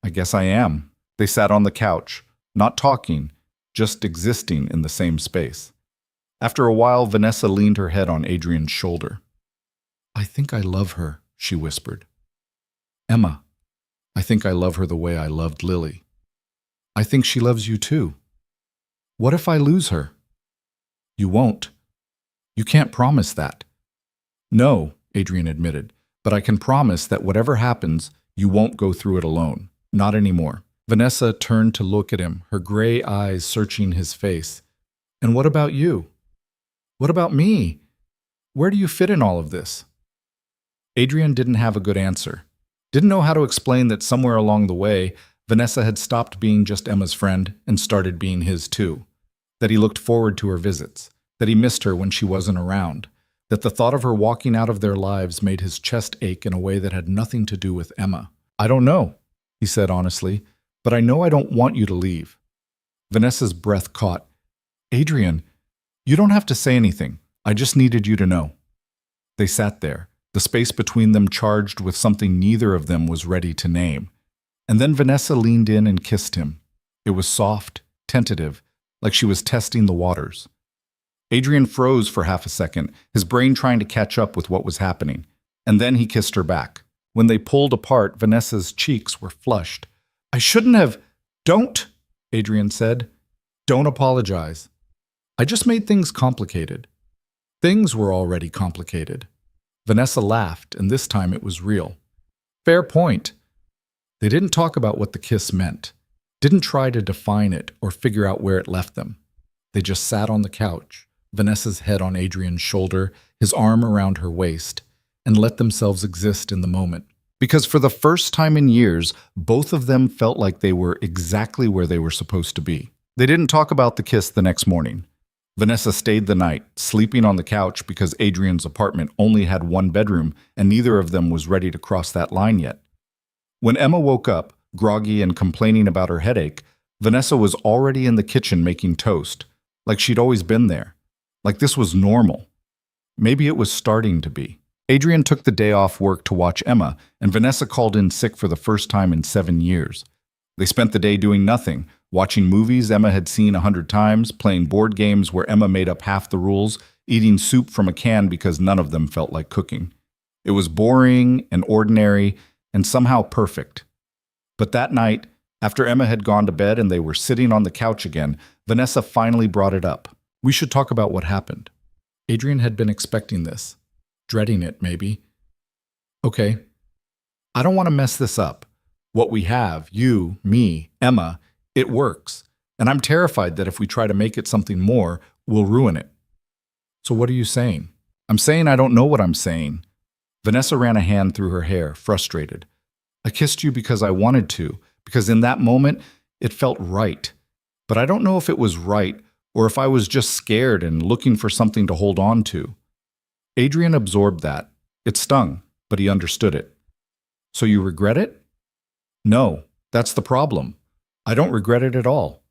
"I guess I am." They sat on the couch, not talking, just existing in the same space. After a while, Vanessa leaned her head on Adrian's shoulder. "I think I love her," she whispered. "Emma, I think I love her the way I loved Lily. I think she loves you too. What if I lose her?" "You won't. You can't promise that." "No," Adrian admitted, "but I can promise that whatever happens, you won't go through it alone. Not anymore." Vanessa turned to look at him, her gray eyes searching his face. "And what about you? What about me? Where do you fit in all of this?" Adrian didn't have a good answer. Didn't know how to explain that somewhere along the way, Vanessa had stopped being just Emma's friend and started being his too. That he looked forward to her visits. That he missed her when she wasn't around. That the thought of her walking out of their lives made his chest ache in a way that had nothing to do with Emma. "I don't know," he said honestly, "but I know I don't want you to leave." Vanessa's breath caught. "Adrian, you don't have to say anything. I just needed you to know." They sat there, the space between them charged with something neither of them was ready to name. And then Vanessa leaned in and kissed him. It was soft, tentative, like she was testing the waters. Adrian froze for half a second, his brain trying to catch up with what was happening. And then he kissed her back. When they pulled apart, Vanessa's cheeks were flushed. "I shouldn't have—" "Don't," Adrian said. "Don't apologize. I just made things complicated." Things were already complicated. Vanessa laughed, and this time it was real. "Fair point." They didn't talk about what the kiss meant, didn't try to define it or figure out where it left them. They just sat on the couch, Vanessa's head on Adrian's shoulder, his arm around her waist, and let themselves exist in the moment. Because for the first time in years, both of them felt like they were exactly where they were supposed to be. They didn't talk about the kiss the next morning. Vanessa stayed the night, sleeping on the couch because Adrian's apartment only had one bedroom and neither of them was ready to cross that line yet. When Emma woke up, groggy and complaining about her headache, Vanessa was already in the kitchen making toast, like she'd always been there, like this was normal. Maybe it was starting to be. Adrian took the day off work to watch Emma, and Vanessa called in sick for the first time in 7 years. They spent the day doing nothing, watching movies Emma had seen 100 times, playing board games where Emma made up half the rules, eating soup from a can because none of them felt like cooking. It was boring and ordinary and somehow perfect. But that night, after Emma had gone to bed and they were sitting on the couch again, Vanessa finally brought it up. We should talk about what happened. Adrian had been expecting this. Dreading it, maybe. Okay. I don't want to mess this up. What we have, you, me, Emma, it works. And I'm terrified that if we try to make it something more, we'll ruin it. So what are you saying? I'm saying I don't know what I'm saying. Vanessa ran a hand through her hair, frustrated. I kissed you because I wanted to, because in that moment, it felt right. But I don't know if it was right or if I was just scared and looking for something to hold on to. Adrian absorbed that. It stung, but he understood it. So you regret it? No, that's the problem. I don't regret it at all.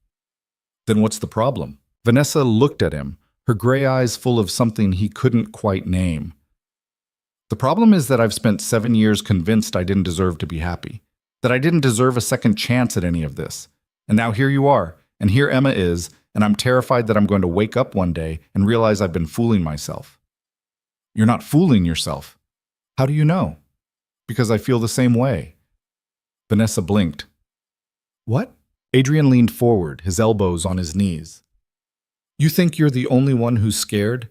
Then what's the problem? Vanessa looked at him, her gray eyes full of something he couldn't quite name. The problem is that I've spent 7 years convinced I didn't deserve to be happy, that I didn't deserve a second chance at any of this. And now here you are, and here Emma is, and I'm terrified that I'm going to wake up one day and realize I've been fooling myself. You're not fooling yourself. How do you know? Because I feel the same way. Vanessa blinked. What? Adrian leaned forward, his elbows on his knees. You think you're the only one who's scared?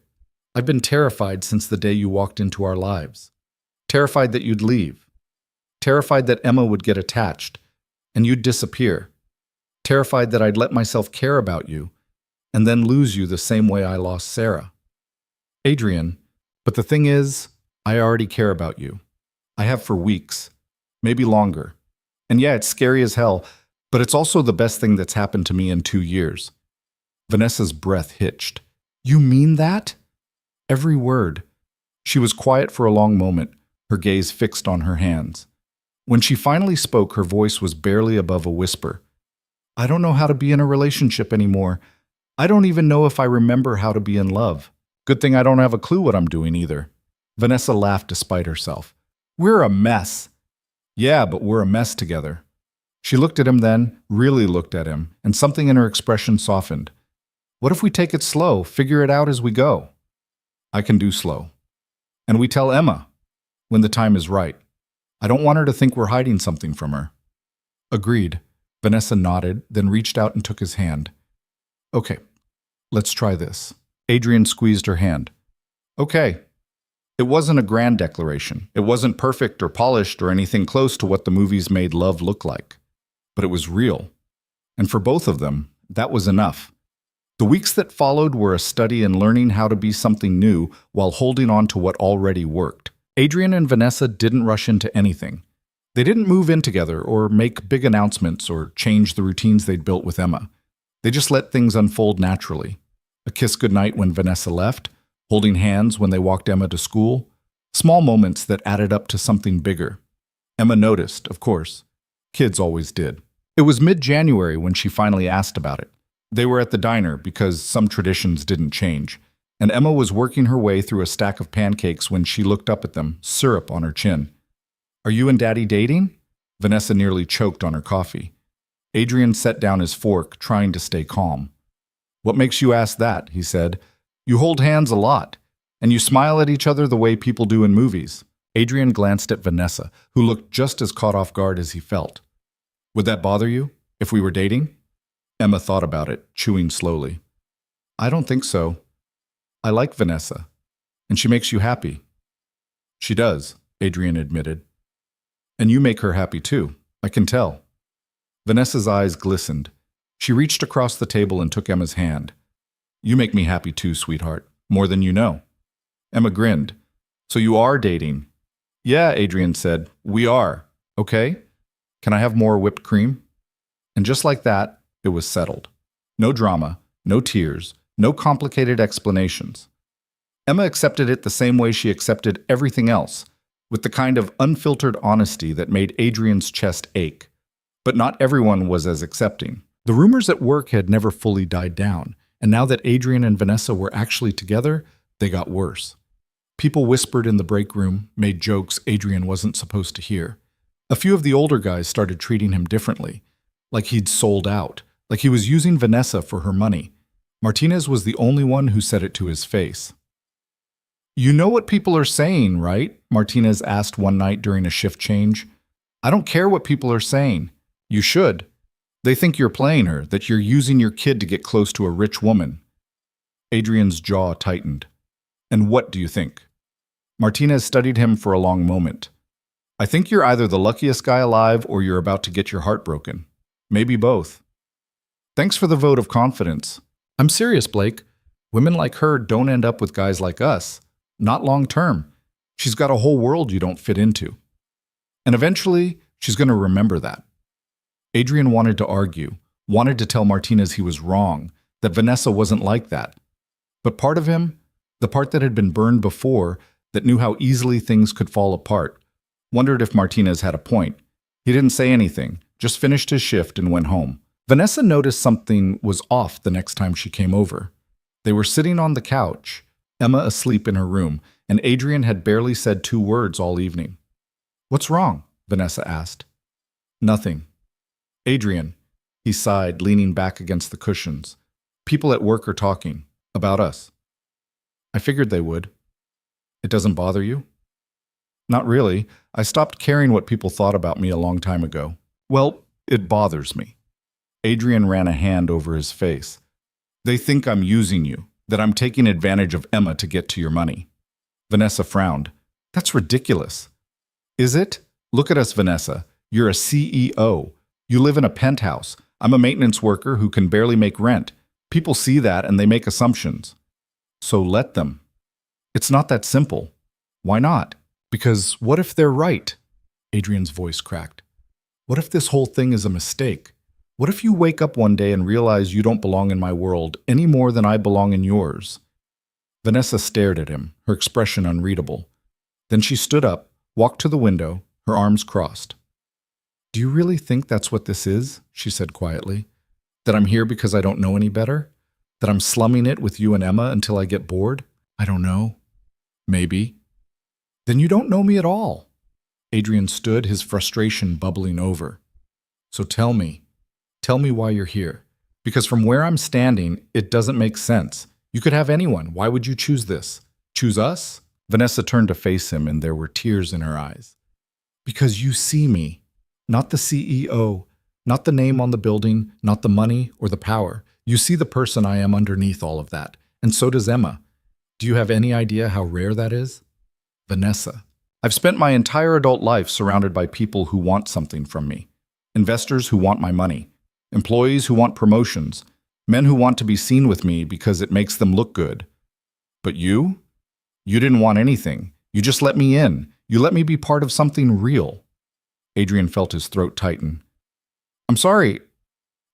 I've been terrified since the day you walked into our lives. Terrified that you'd leave. Terrified that Emma would get attached, and you'd disappear. Terrified that I'd let myself care about you, and then lose you the same way I lost Sarah. Adrian, but the thing is, I already care about you. I have for weeks, maybe longer. And yeah, it's scary as hell, but it's also the best thing that's happened to me in 2 years. Vanessa's breath hitched. You mean that? Every word. She was quiet for a long moment, her gaze fixed on her hands. When she finally spoke, her voice was barely above a whisper. I don't know how to be in a relationship anymore. I don't even know if I remember how to be in love. Good thing I don't have a clue what I'm doing either. Vanessa laughed despite herself. We're a mess. Yeah, but we're a mess together. She looked at him then, really looked at him, and something in her expression softened. What if we take it slow, figure it out as we go? I can do slow. And we tell Emma, when the time is right. I don't want her to think we're hiding something from her. Agreed. Vanessa nodded, then reached out and took his hand. Okay, let's try this. Adrian squeezed her hand. Okay. It wasn't a grand declaration. It wasn't perfect or polished or anything close to what the movies made love look like. But it was real. And for both of them, that was enough. The weeks that followed were a study in learning how to be something new while holding on to what already worked. Adrian and Vanessa didn't rush into anything. They didn't move in together or make big announcements or change the routines they'd built with Emma. They just let things unfold naturally. A kiss goodnight when Vanessa left, holding hands when they walked Emma to school, small moments that added up to something bigger. Emma noticed, of course. Kids always did. It was mid-January when she finally asked about it. They were at the diner because some traditions didn't change, and Emma was working her way through a stack of pancakes when she looked up at them, syrup on her chin. Are you and Daddy dating? Vanessa nearly choked on her coffee. Adrian set down his fork, trying to stay calm. What makes you ask that? He said. You hold hands a lot, and you smile at each other the way people do in movies. Adrian glanced at Vanessa, who looked just as caught off guard as he felt. Would that bother you, if we were dating? Emma thought about it, chewing slowly. I don't think so. I like Vanessa, and she makes you happy. She does, Adrian admitted. And you make her happy too, I can tell. Vanessa's eyes glistened. She reached across the table and took Emma's hand. You make me happy too, sweetheart, more than you know. Emma grinned. So you are dating? Yeah, Adrian said. We are. Okay. Can I have more whipped cream? And just like that, it was settled. No drama, no tears, no complicated explanations. Emma accepted it the same way she accepted everything else, with the kind of unfiltered honesty that made Adrian's chest ache. But not everyone was as accepting. The rumors at work had never fully died down, and now that Adrian and Vanessa were actually together, they got worse. People whispered in the break room, made jokes Adrian wasn't supposed to hear. A few of the older guys started treating him differently, like he'd sold out, like he was using Vanessa for her money. Martinez was the only one who said it to his face. You know what people are saying, right? Martinez asked one night during a shift change. I don't care what people are saying. You should. They think you're playing her, that you're using your kid to get close to a rich woman. Adrian's jaw tightened. And what do you think? Martinez studied him for a long moment. I think you're either the luckiest guy alive or you're about to get your heart broken. Maybe both. Thanks for the vote of confidence. I'm serious, Blake. Women like her don't end up with guys like us. Not long term. She's got a whole world you don't fit into. And eventually, she's going to remember that. Adrian wanted to argue, wanted to tell Martinez he was wrong, that Vanessa wasn't like that. But part of him, the part that had been burned before, that knew how easily things could fall apart, wondered if Martinez had a point. He didn't say anything, just finished his shift and went home. Vanessa noticed something was off the next time she came over. They were sitting on the couch, Emma asleep in her room, and Adrian had barely said 2 words all evening. What's wrong? Vanessa asked. Nothing. Adrian, he sighed, leaning back against the cushions. People at work are talking. About us. I figured they would. It doesn't bother you? Not really. I stopped caring what people thought about me a long time ago. Well, it bothers me. Adrian ran a hand over his face. They think I'm using you, that I'm taking advantage of Emma to get to your money. Vanessa frowned. That's ridiculous. Is it? Look at us, Vanessa. You're a CEO. You live in a penthouse. I'm a maintenance worker who can barely make rent. People see that and they make assumptions. So let them. It's not that simple. Why not? Because what if they're right? Adrian's voice cracked. What if this whole thing is a mistake? What if you wake up one day and realize you don't belong in my world any more than I belong in yours? Vanessa stared at him, her expression unreadable. Then she stood up, walked to the window, her arms crossed. Do you really think that's what this is? She said quietly. That I'm here because I don't know any better? That I'm slumming it with you and Emma until I get bored? I don't know. Maybe. Then you don't know me at all. Adrian stood, his frustration bubbling over. So tell me why you're here. Because from where I'm standing, it doesn't make sense. You could have anyone. Why would you choose this? Choose us? Vanessa turned to face him and there were tears in her eyes. Because you see me, not the CEO, not the name on the building, not the money or the power. You see the person I am underneath all of that. And so does Emma. Do you have any idea how rare that is? Vanessa. I've spent my entire adult life surrounded by people who want something from me. Investors who want my money. Employees who want promotions. Men who want to be seen with me because it makes them look good. But you? You didn't want anything. You just let me in. You let me be part of something real. Adrian felt his throat tighten. I'm sorry.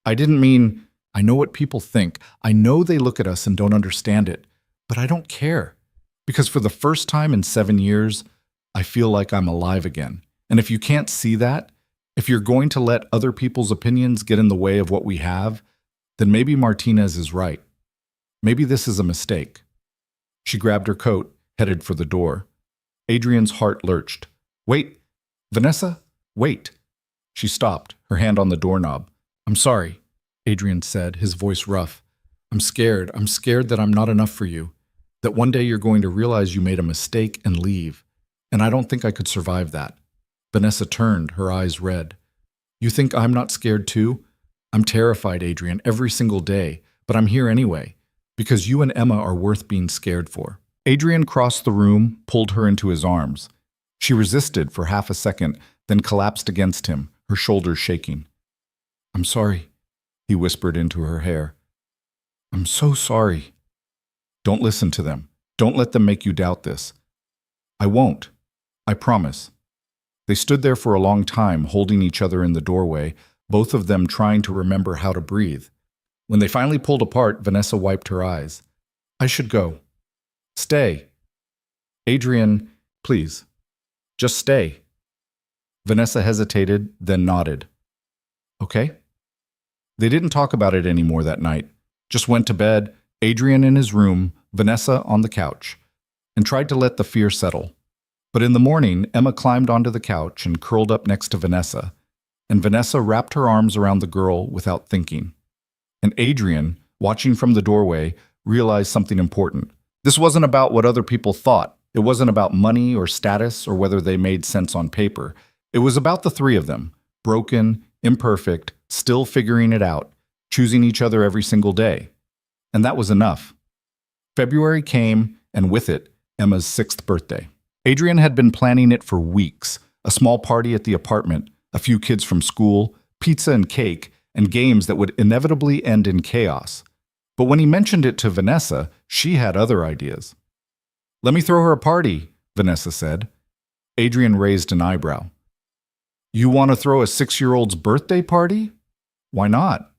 I didn't mean, I know what people think. I know they look at us and don't understand it. But I don't care. Because for the first time in 7 years, I feel like I'm alive again. And if you can't see that, if you're going to let other people's opinions get in the way of what we have, then maybe Martinez is right. Maybe this is a mistake. She grabbed her coat, headed for the door. Adrian's heart lurched. Wait, Vanessa, wait. She stopped, her hand on the doorknob. I'm sorry, Adrian said, his voice rough. I'm scared that I'm not enough for you. That one day you're going to realize you made a mistake and leave. And I don't think I could survive that. Vanessa turned, her eyes red. You think I'm not scared too? I'm terrified, Adrian, every single day, but I'm here anyway, because you and Emma are worth being scared for. Adrian crossed the room, pulled her into his arms. She resisted for half a second, then collapsed against him, her shoulders shaking. I'm sorry, he whispered into her hair. I'm so sorry. Don't listen to them. Don't let them make you doubt this. I won't. I promise. They stood there for a long time, holding each other in the doorway, both of them trying to remember how to breathe. When they finally pulled apart, Vanessa wiped her eyes. I should go. Stay. Adrian, please. Just stay. Vanessa hesitated, then nodded. Okay? They didn't talk about it anymore that night. Just went to bed, Adrian in his room, Vanessa on the couch, and tried to let the fear settle. But in the morning, Emma climbed onto the couch and curled up next to Vanessa, and Vanessa wrapped her arms around the girl without thinking. And Adrian, watching from the doorway, realized something important. This wasn't about what other people thought. It wasn't about money or status or whether they made sense on paper. It was about the three of them, broken, imperfect, still figuring it out, choosing each other every single day. And that was enough. February came, and with it, Emma's 6th birthday. Adrian had been planning it for weeks. A small party at the apartment, a few kids from school, pizza and cake, and games that would inevitably end in chaos. But when he mentioned it to Vanessa, she had other ideas. "Let me throw her a party," Vanessa said. Adrian raised an eyebrow. "You want to throw a 6-year-old's birthday party? Why not?"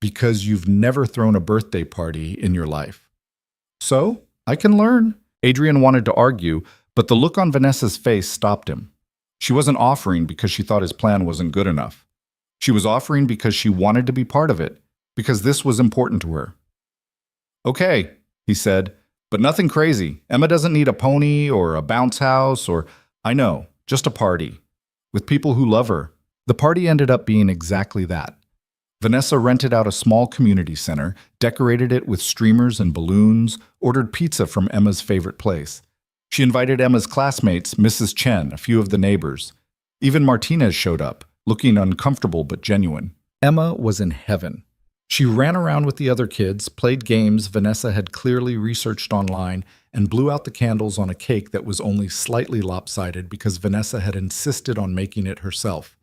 "Because you've never thrown a birthday party in your life." "So, I can learn." Adrian wanted to argue, but the look on Vanessa's face stopped him. She wasn't offering because she thought his plan wasn't good enough. She was offering because she wanted to be part of it, because this was important to her. "Okay," he said, "but nothing crazy. Emma doesn't need a pony or a bounce house or, I know, just a party. With people who love her." The party ended up being exactly that. Vanessa rented out a small community center, decorated it with streamers and balloons, ordered pizza from Emma's favorite place. She invited Emma's classmates, Mrs. Chen, a few of the neighbors. Even Martinez showed up, looking uncomfortable but genuine. Emma was in heaven. She ran around with the other kids, played games Vanessa had clearly researched online, and blew out the candles on a cake that was only slightly lopsided because Vanessa had insisted on making it herself.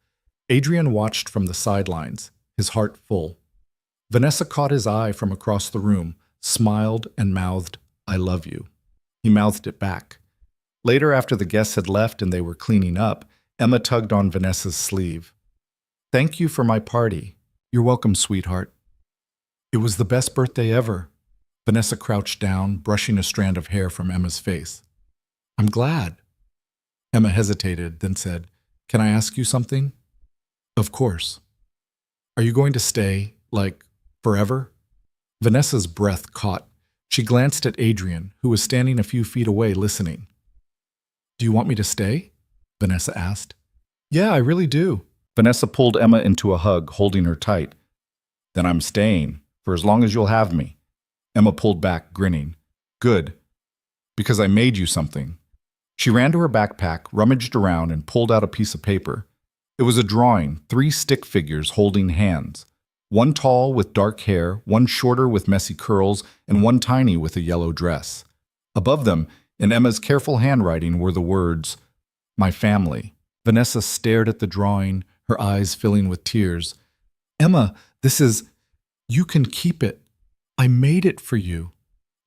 Adrian watched from the sidelines, his heart full. Vanessa caught his eye from across the room, smiled, and mouthed, "I love you." He mouthed it back. Later, after the guests had left and they were cleaning up, Emma tugged on Vanessa's sleeve. "Thank you for my party." "You're welcome, sweetheart." "It was the best birthday ever." Vanessa crouched down, brushing a strand of hair from Emma's face. "I'm glad." Emma hesitated, then said, "Can I ask you something?" "Of course." "Are you going to stay, like, forever?" Vanessa's breath caught. She glanced at Adrian, who was standing a few feet away listening. "Do you want me to stay?" Vanessa asked. "Yeah, I really do." Vanessa pulled Emma into a hug, holding her tight. "Then I'm staying, for as long as you'll have me." Emma pulled back, grinning. "Good, because I made you something." She ran to her backpack, rummaged around, and pulled out a piece of paper. It was a drawing, 3 stick figures holding hands. One tall with dark hair, one shorter with messy curls, and one tiny with a yellow dress. Above them, in Emma's careful handwriting, were the words, "My family." Vanessa stared at the drawing, her eyes filling with tears. "Emma, you can keep it. I made it for you."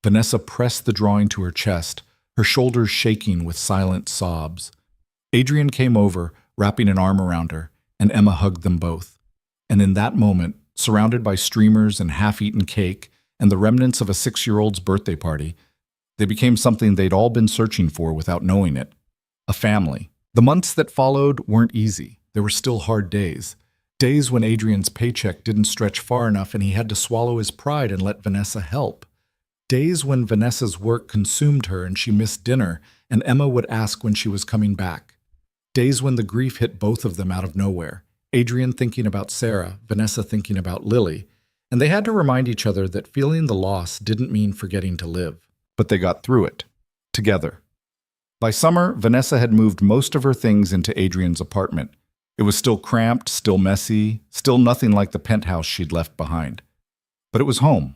Vanessa pressed the drawing to her chest, her shoulders shaking with silent sobs. Adrian came over, wrapping an arm around her, and Emma hugged them both. And in that moment, surrounded by streamers and half-eaten cake and the remnants of a 6-year-old's birthday party, they became something they'd all been searching for without knowing it. A family. The months that followed weren't easy. There were still hard days. Days when Adrian's paycheck didn't stretch far enough and he had to swallow his pride and let Vanessa help. Days when Vanessa's work consumed her and she missed dinner, and Emma would ask when she was coming back. Days when the grief hit both of them out of nowhere. Adrian thinking about Sarah, Vanessa thinking about Lily, and they had to remind each other that feeling the loss didn't mean forgetting to live. But they got through it. Together. By summer, Vanessa had moved most of her things into Adrian's apartment. It was still cramped, still messy, still nothing like the penthouse she'd left behind. But it was home.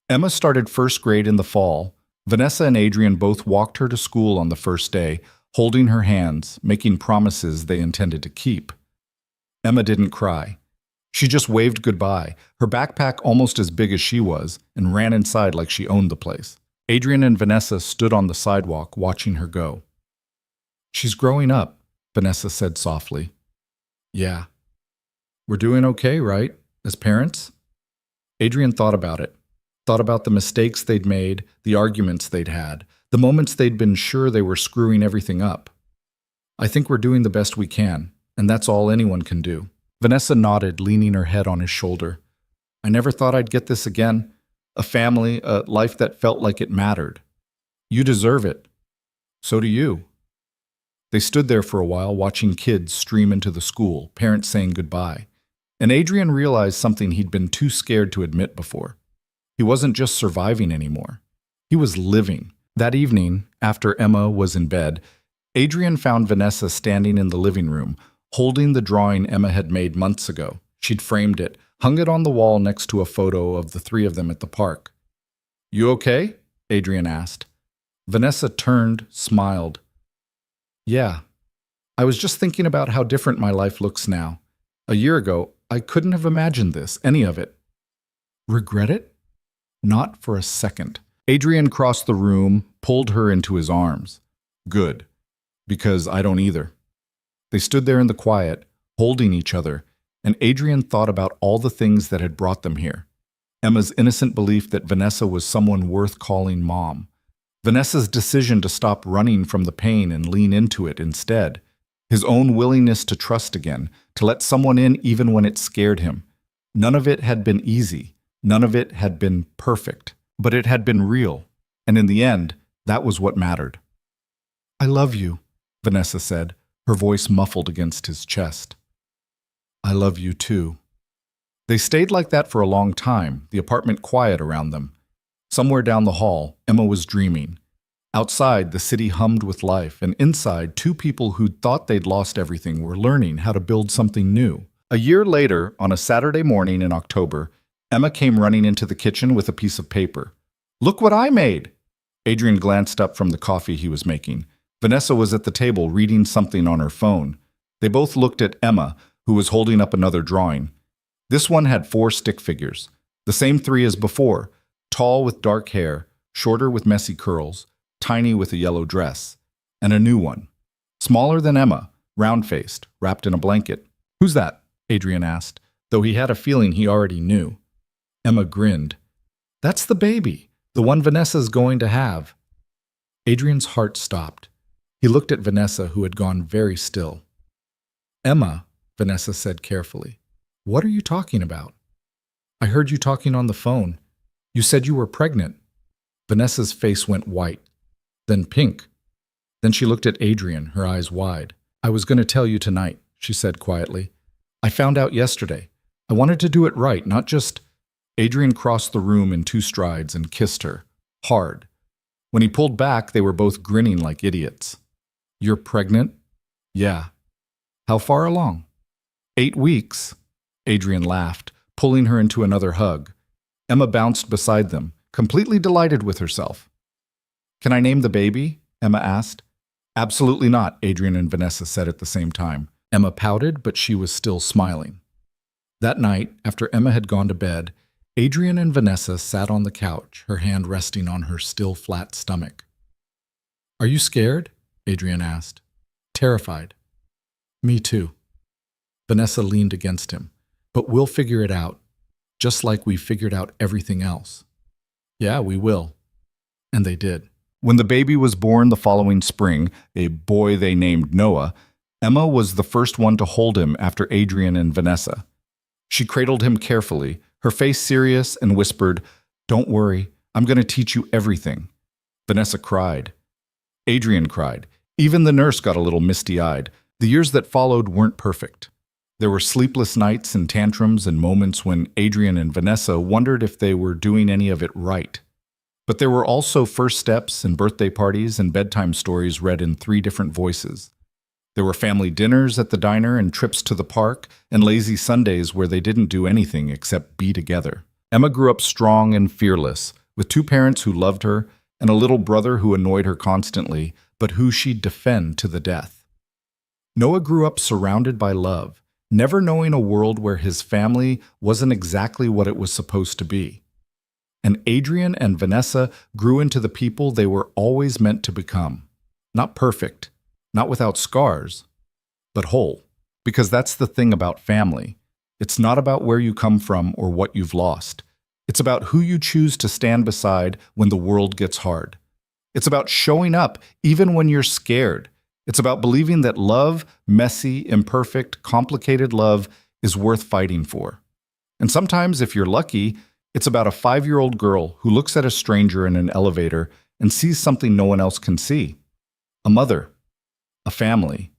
Emma started first grade in the fall. Vanessa and Adrian both walked her to school on the first day, holding her hands, making promises they intended to keep. Emma didn't cry. She just waved goodbye, her backpack almost as big as she was, and ran inside like she owned the place. Adrian and Vanessa stood on the sidewalk watching her go. "She's growing up," Vanessa said softly. "Yeah. We're doing okay, right, as parents?" Adrian thought about it. Thought about the mistakes they'd made, the arguments they'd had, the moments they'd been sure they were screwing everything up. "I think we're doing the best we can, and that's all anyone can do." Vanessa nodded, leaning her head on his shoulder. "I never thought I'd get this again. A family, a life that felt like it mattered. You deserve it. So do you." They stood there for a while, watching kids stream into the school, parents saying goodbye. And Adrian realized something he'd been too scared to admit before. He wasn't just surviving anymore. He was living. That evening, after Emma was in bed, Adrian found Vanessa standing in the living room, holding the drawing Emma had made months ago. She'd framed it, hung it on the wall next to a photo of the 3 of them at the park. You okay? Adrian asked. Vanessa turned, smiled. Yeah, I was just thinking about how different my life looks now. A year ago, I couldn't have imagined this, any of it. Regret it? Not for a second. Adrian crossed the room, pulled her into his arms. Good, because I don't either. They stood there in the quiet, holding each other, and Adrian thought about all the things that had brought them here. Emma's innocent belief that Vanessa was someone worth calling mom. Vanessa's decision to stop running from the pain and lean into it instead. His own willingness to trust again, to let someone in even when it scared him. None of it had been easy. None of it had been perfect. But it had been real. And in the end, that was what mattered. I love you, Vanessa said, her voice muffled against his chest. I love you too. They stayed like that for a long time, the apartment quiet around them. Somewhere down the hall, Emma was dreaming. Outside, the city hummed with life, and inside, two people who'd thought they'd lost everything were learning how to build something new. A year later, on a Saturday morning in October, Emma came running into the kitchen with a piece of paper. Look what I made! Adrian glanced up from the coffee he was making. Vanessa was at the table reading something on her phone. They both looked at Emma, who was holding up another drawing. This one had 4 stick figures, the same 3 as before, tall with dark hair, shorter with messy curls, tiny with a yellow dress, and a new one, smaller than Emma, round-faced, wrapped in a blanket. Who's that? Adrian asked, though he had a feeling he already knew. Emma grinned. That's the baby, the one Vanessa's going to have. Adrian's heart stopped. He looked at Vanessa, who had gone very still. Emma, Vanessa said carefully, what are you talking about? I heard you talking on the phone. You said you were pregnant. Vanessa's face went white, then pink. Then she looked at Adrian, her eyes wide. I was going to tell you tonight, she said quietly. I found out yesterday. I wanted to do it right, not just... Adrian crossed the room in 2 strides and kissed her, hard. When he pulled back, they were both grinning like idiots. You're pregnant? Yeah. How far along? 8 weeks. Adrian laughed, pulling her into another hug. Emma bounced beside them, completely delighted with herself. Can I name the baby? Emma asked. Absolutely not, Adrian and Vanessa said at the same time. Emma pouted, but she was still smiling. That night, after Emma had gone to bed, Adrian and Vanessa sat on the couch, her hand resting on her still flat stomach. Are you scared? Adrian asked. Terrified. Me too. Vanessa leaned against him. But we'll figure it out, just like we figured out everything else. Yeah, we will. And they did. When the baby was born the following spring, a boy they named Noah, Emma was the first one to hold him after Adrian and Vanessa. She cradled him carefully, her face serious, and whispered, Don't worry, I'm going to teach you everything. Vanessa cried. Adrian cried. Even the nurse got a little misty-eyed. The years that followed weren't perfect. There were sleepless nights and tantrums and moments when Adrian and Vanessa wondered if they were doing any of it right. But there were also first steps and birthday parties and bedtime stories read in 3 different voices. There were family dinners at the diner and trips to the park and lazy Sundays where they didn't do anything except be together. Emma grew up strong and fearless, with 2 parents who loved her and a little brother who annoyed her constantly, but who she'd defend to the death. Noah grew up surrounded by love, never knowing a world where his family wasn't exactly what it was supposed to be. And Adrian and Vanessa grew into the people they were always meant to become. Not perfect, not without scars, but whole. Because that's the thing about family. It's not about where you come from or what you've lost. It's about who you choose to stand beside when the world gets hard. It's about showing up even when you're scared. It's about believing that love, messy, imperfect, complicated love, is worth fighting for. And sometimes, if you're lucky, it's about a 5-year-old girl who looks at a stranger in an elevator and sees something no one else can see. A mother. A family.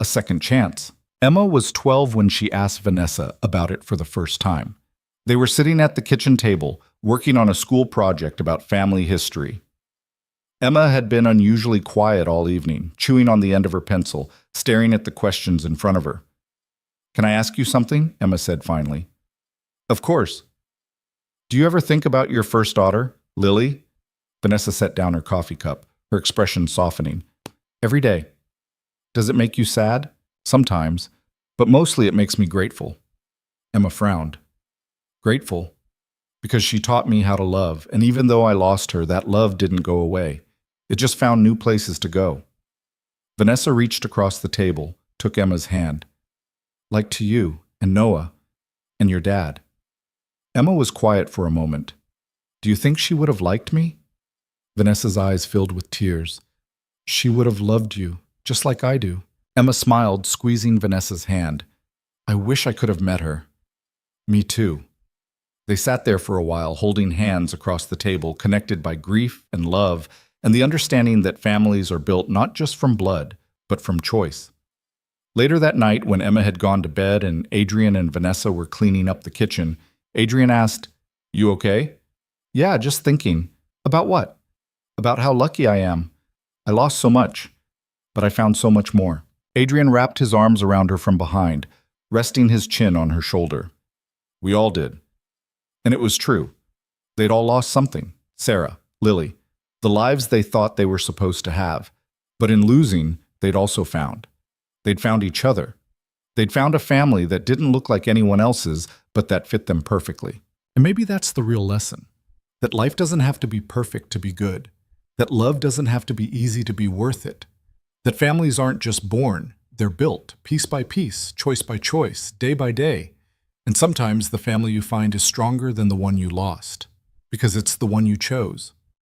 A second chance. Emma was 12 when she asked Vanessa about it for the first time. They were sitting at the kitchen table, working on a school project about family history. Emma had been unusually quiet all evening, chewing on the end of her pencil, staring at the questions in front of her. Can I ask you something? Emma said finally. Of course. Do you ever think about your first daughter, Lily? Vanessa set down her coffee cup, her expression softening. Every day. Does it make you sad? Sometimes, but mostly it makes me grateful. Emma frowned. Grateful? Because she taught me how to love, and even though I lost her, that love didn't go away. It just found new places to go. Vanessa reached across the table, took Emma's hand. Like to you, and Noah, and your dad. Emma was quiet for a moment. Do you think she would have liked me? Vanessa's eyes filled with tears. She would have loved you, just like I do. Emma smiled, squeezing Vanessa's hand. I wish I could have met her. Me too. They sat there for a while, holding hands across the table, connected by grief and love, and the understanding that families are built not just from blood, but from choice. Later that night, when Emma had gone to bed and Adrian and Vanessa were cleaning up the kitchen, Adrian asked, You okay? Yeah, just thinking. About what? About how lucky I am. I lost so much, but I found so much more. Adrian wrapped his arms around her from behind, resting his chin on her shoulder. We all did. And it was true. They'd all lost something. Sarah, Lily, the lives they thought they were supposed to have. But in losing, they'd also found. They'd found each other. They'd found a family that didn't look like anyone else's, but that fit them perfectly. And maybe that's the real lesson. That life doesn't have to be perfect to be good. That love doesn't have to be easy to be worth it. That families aren't just born, they're built, piece by piece, choice by choice, day by day. And sometimes the family you find is stronger than the one you lost, because it's the one you chose.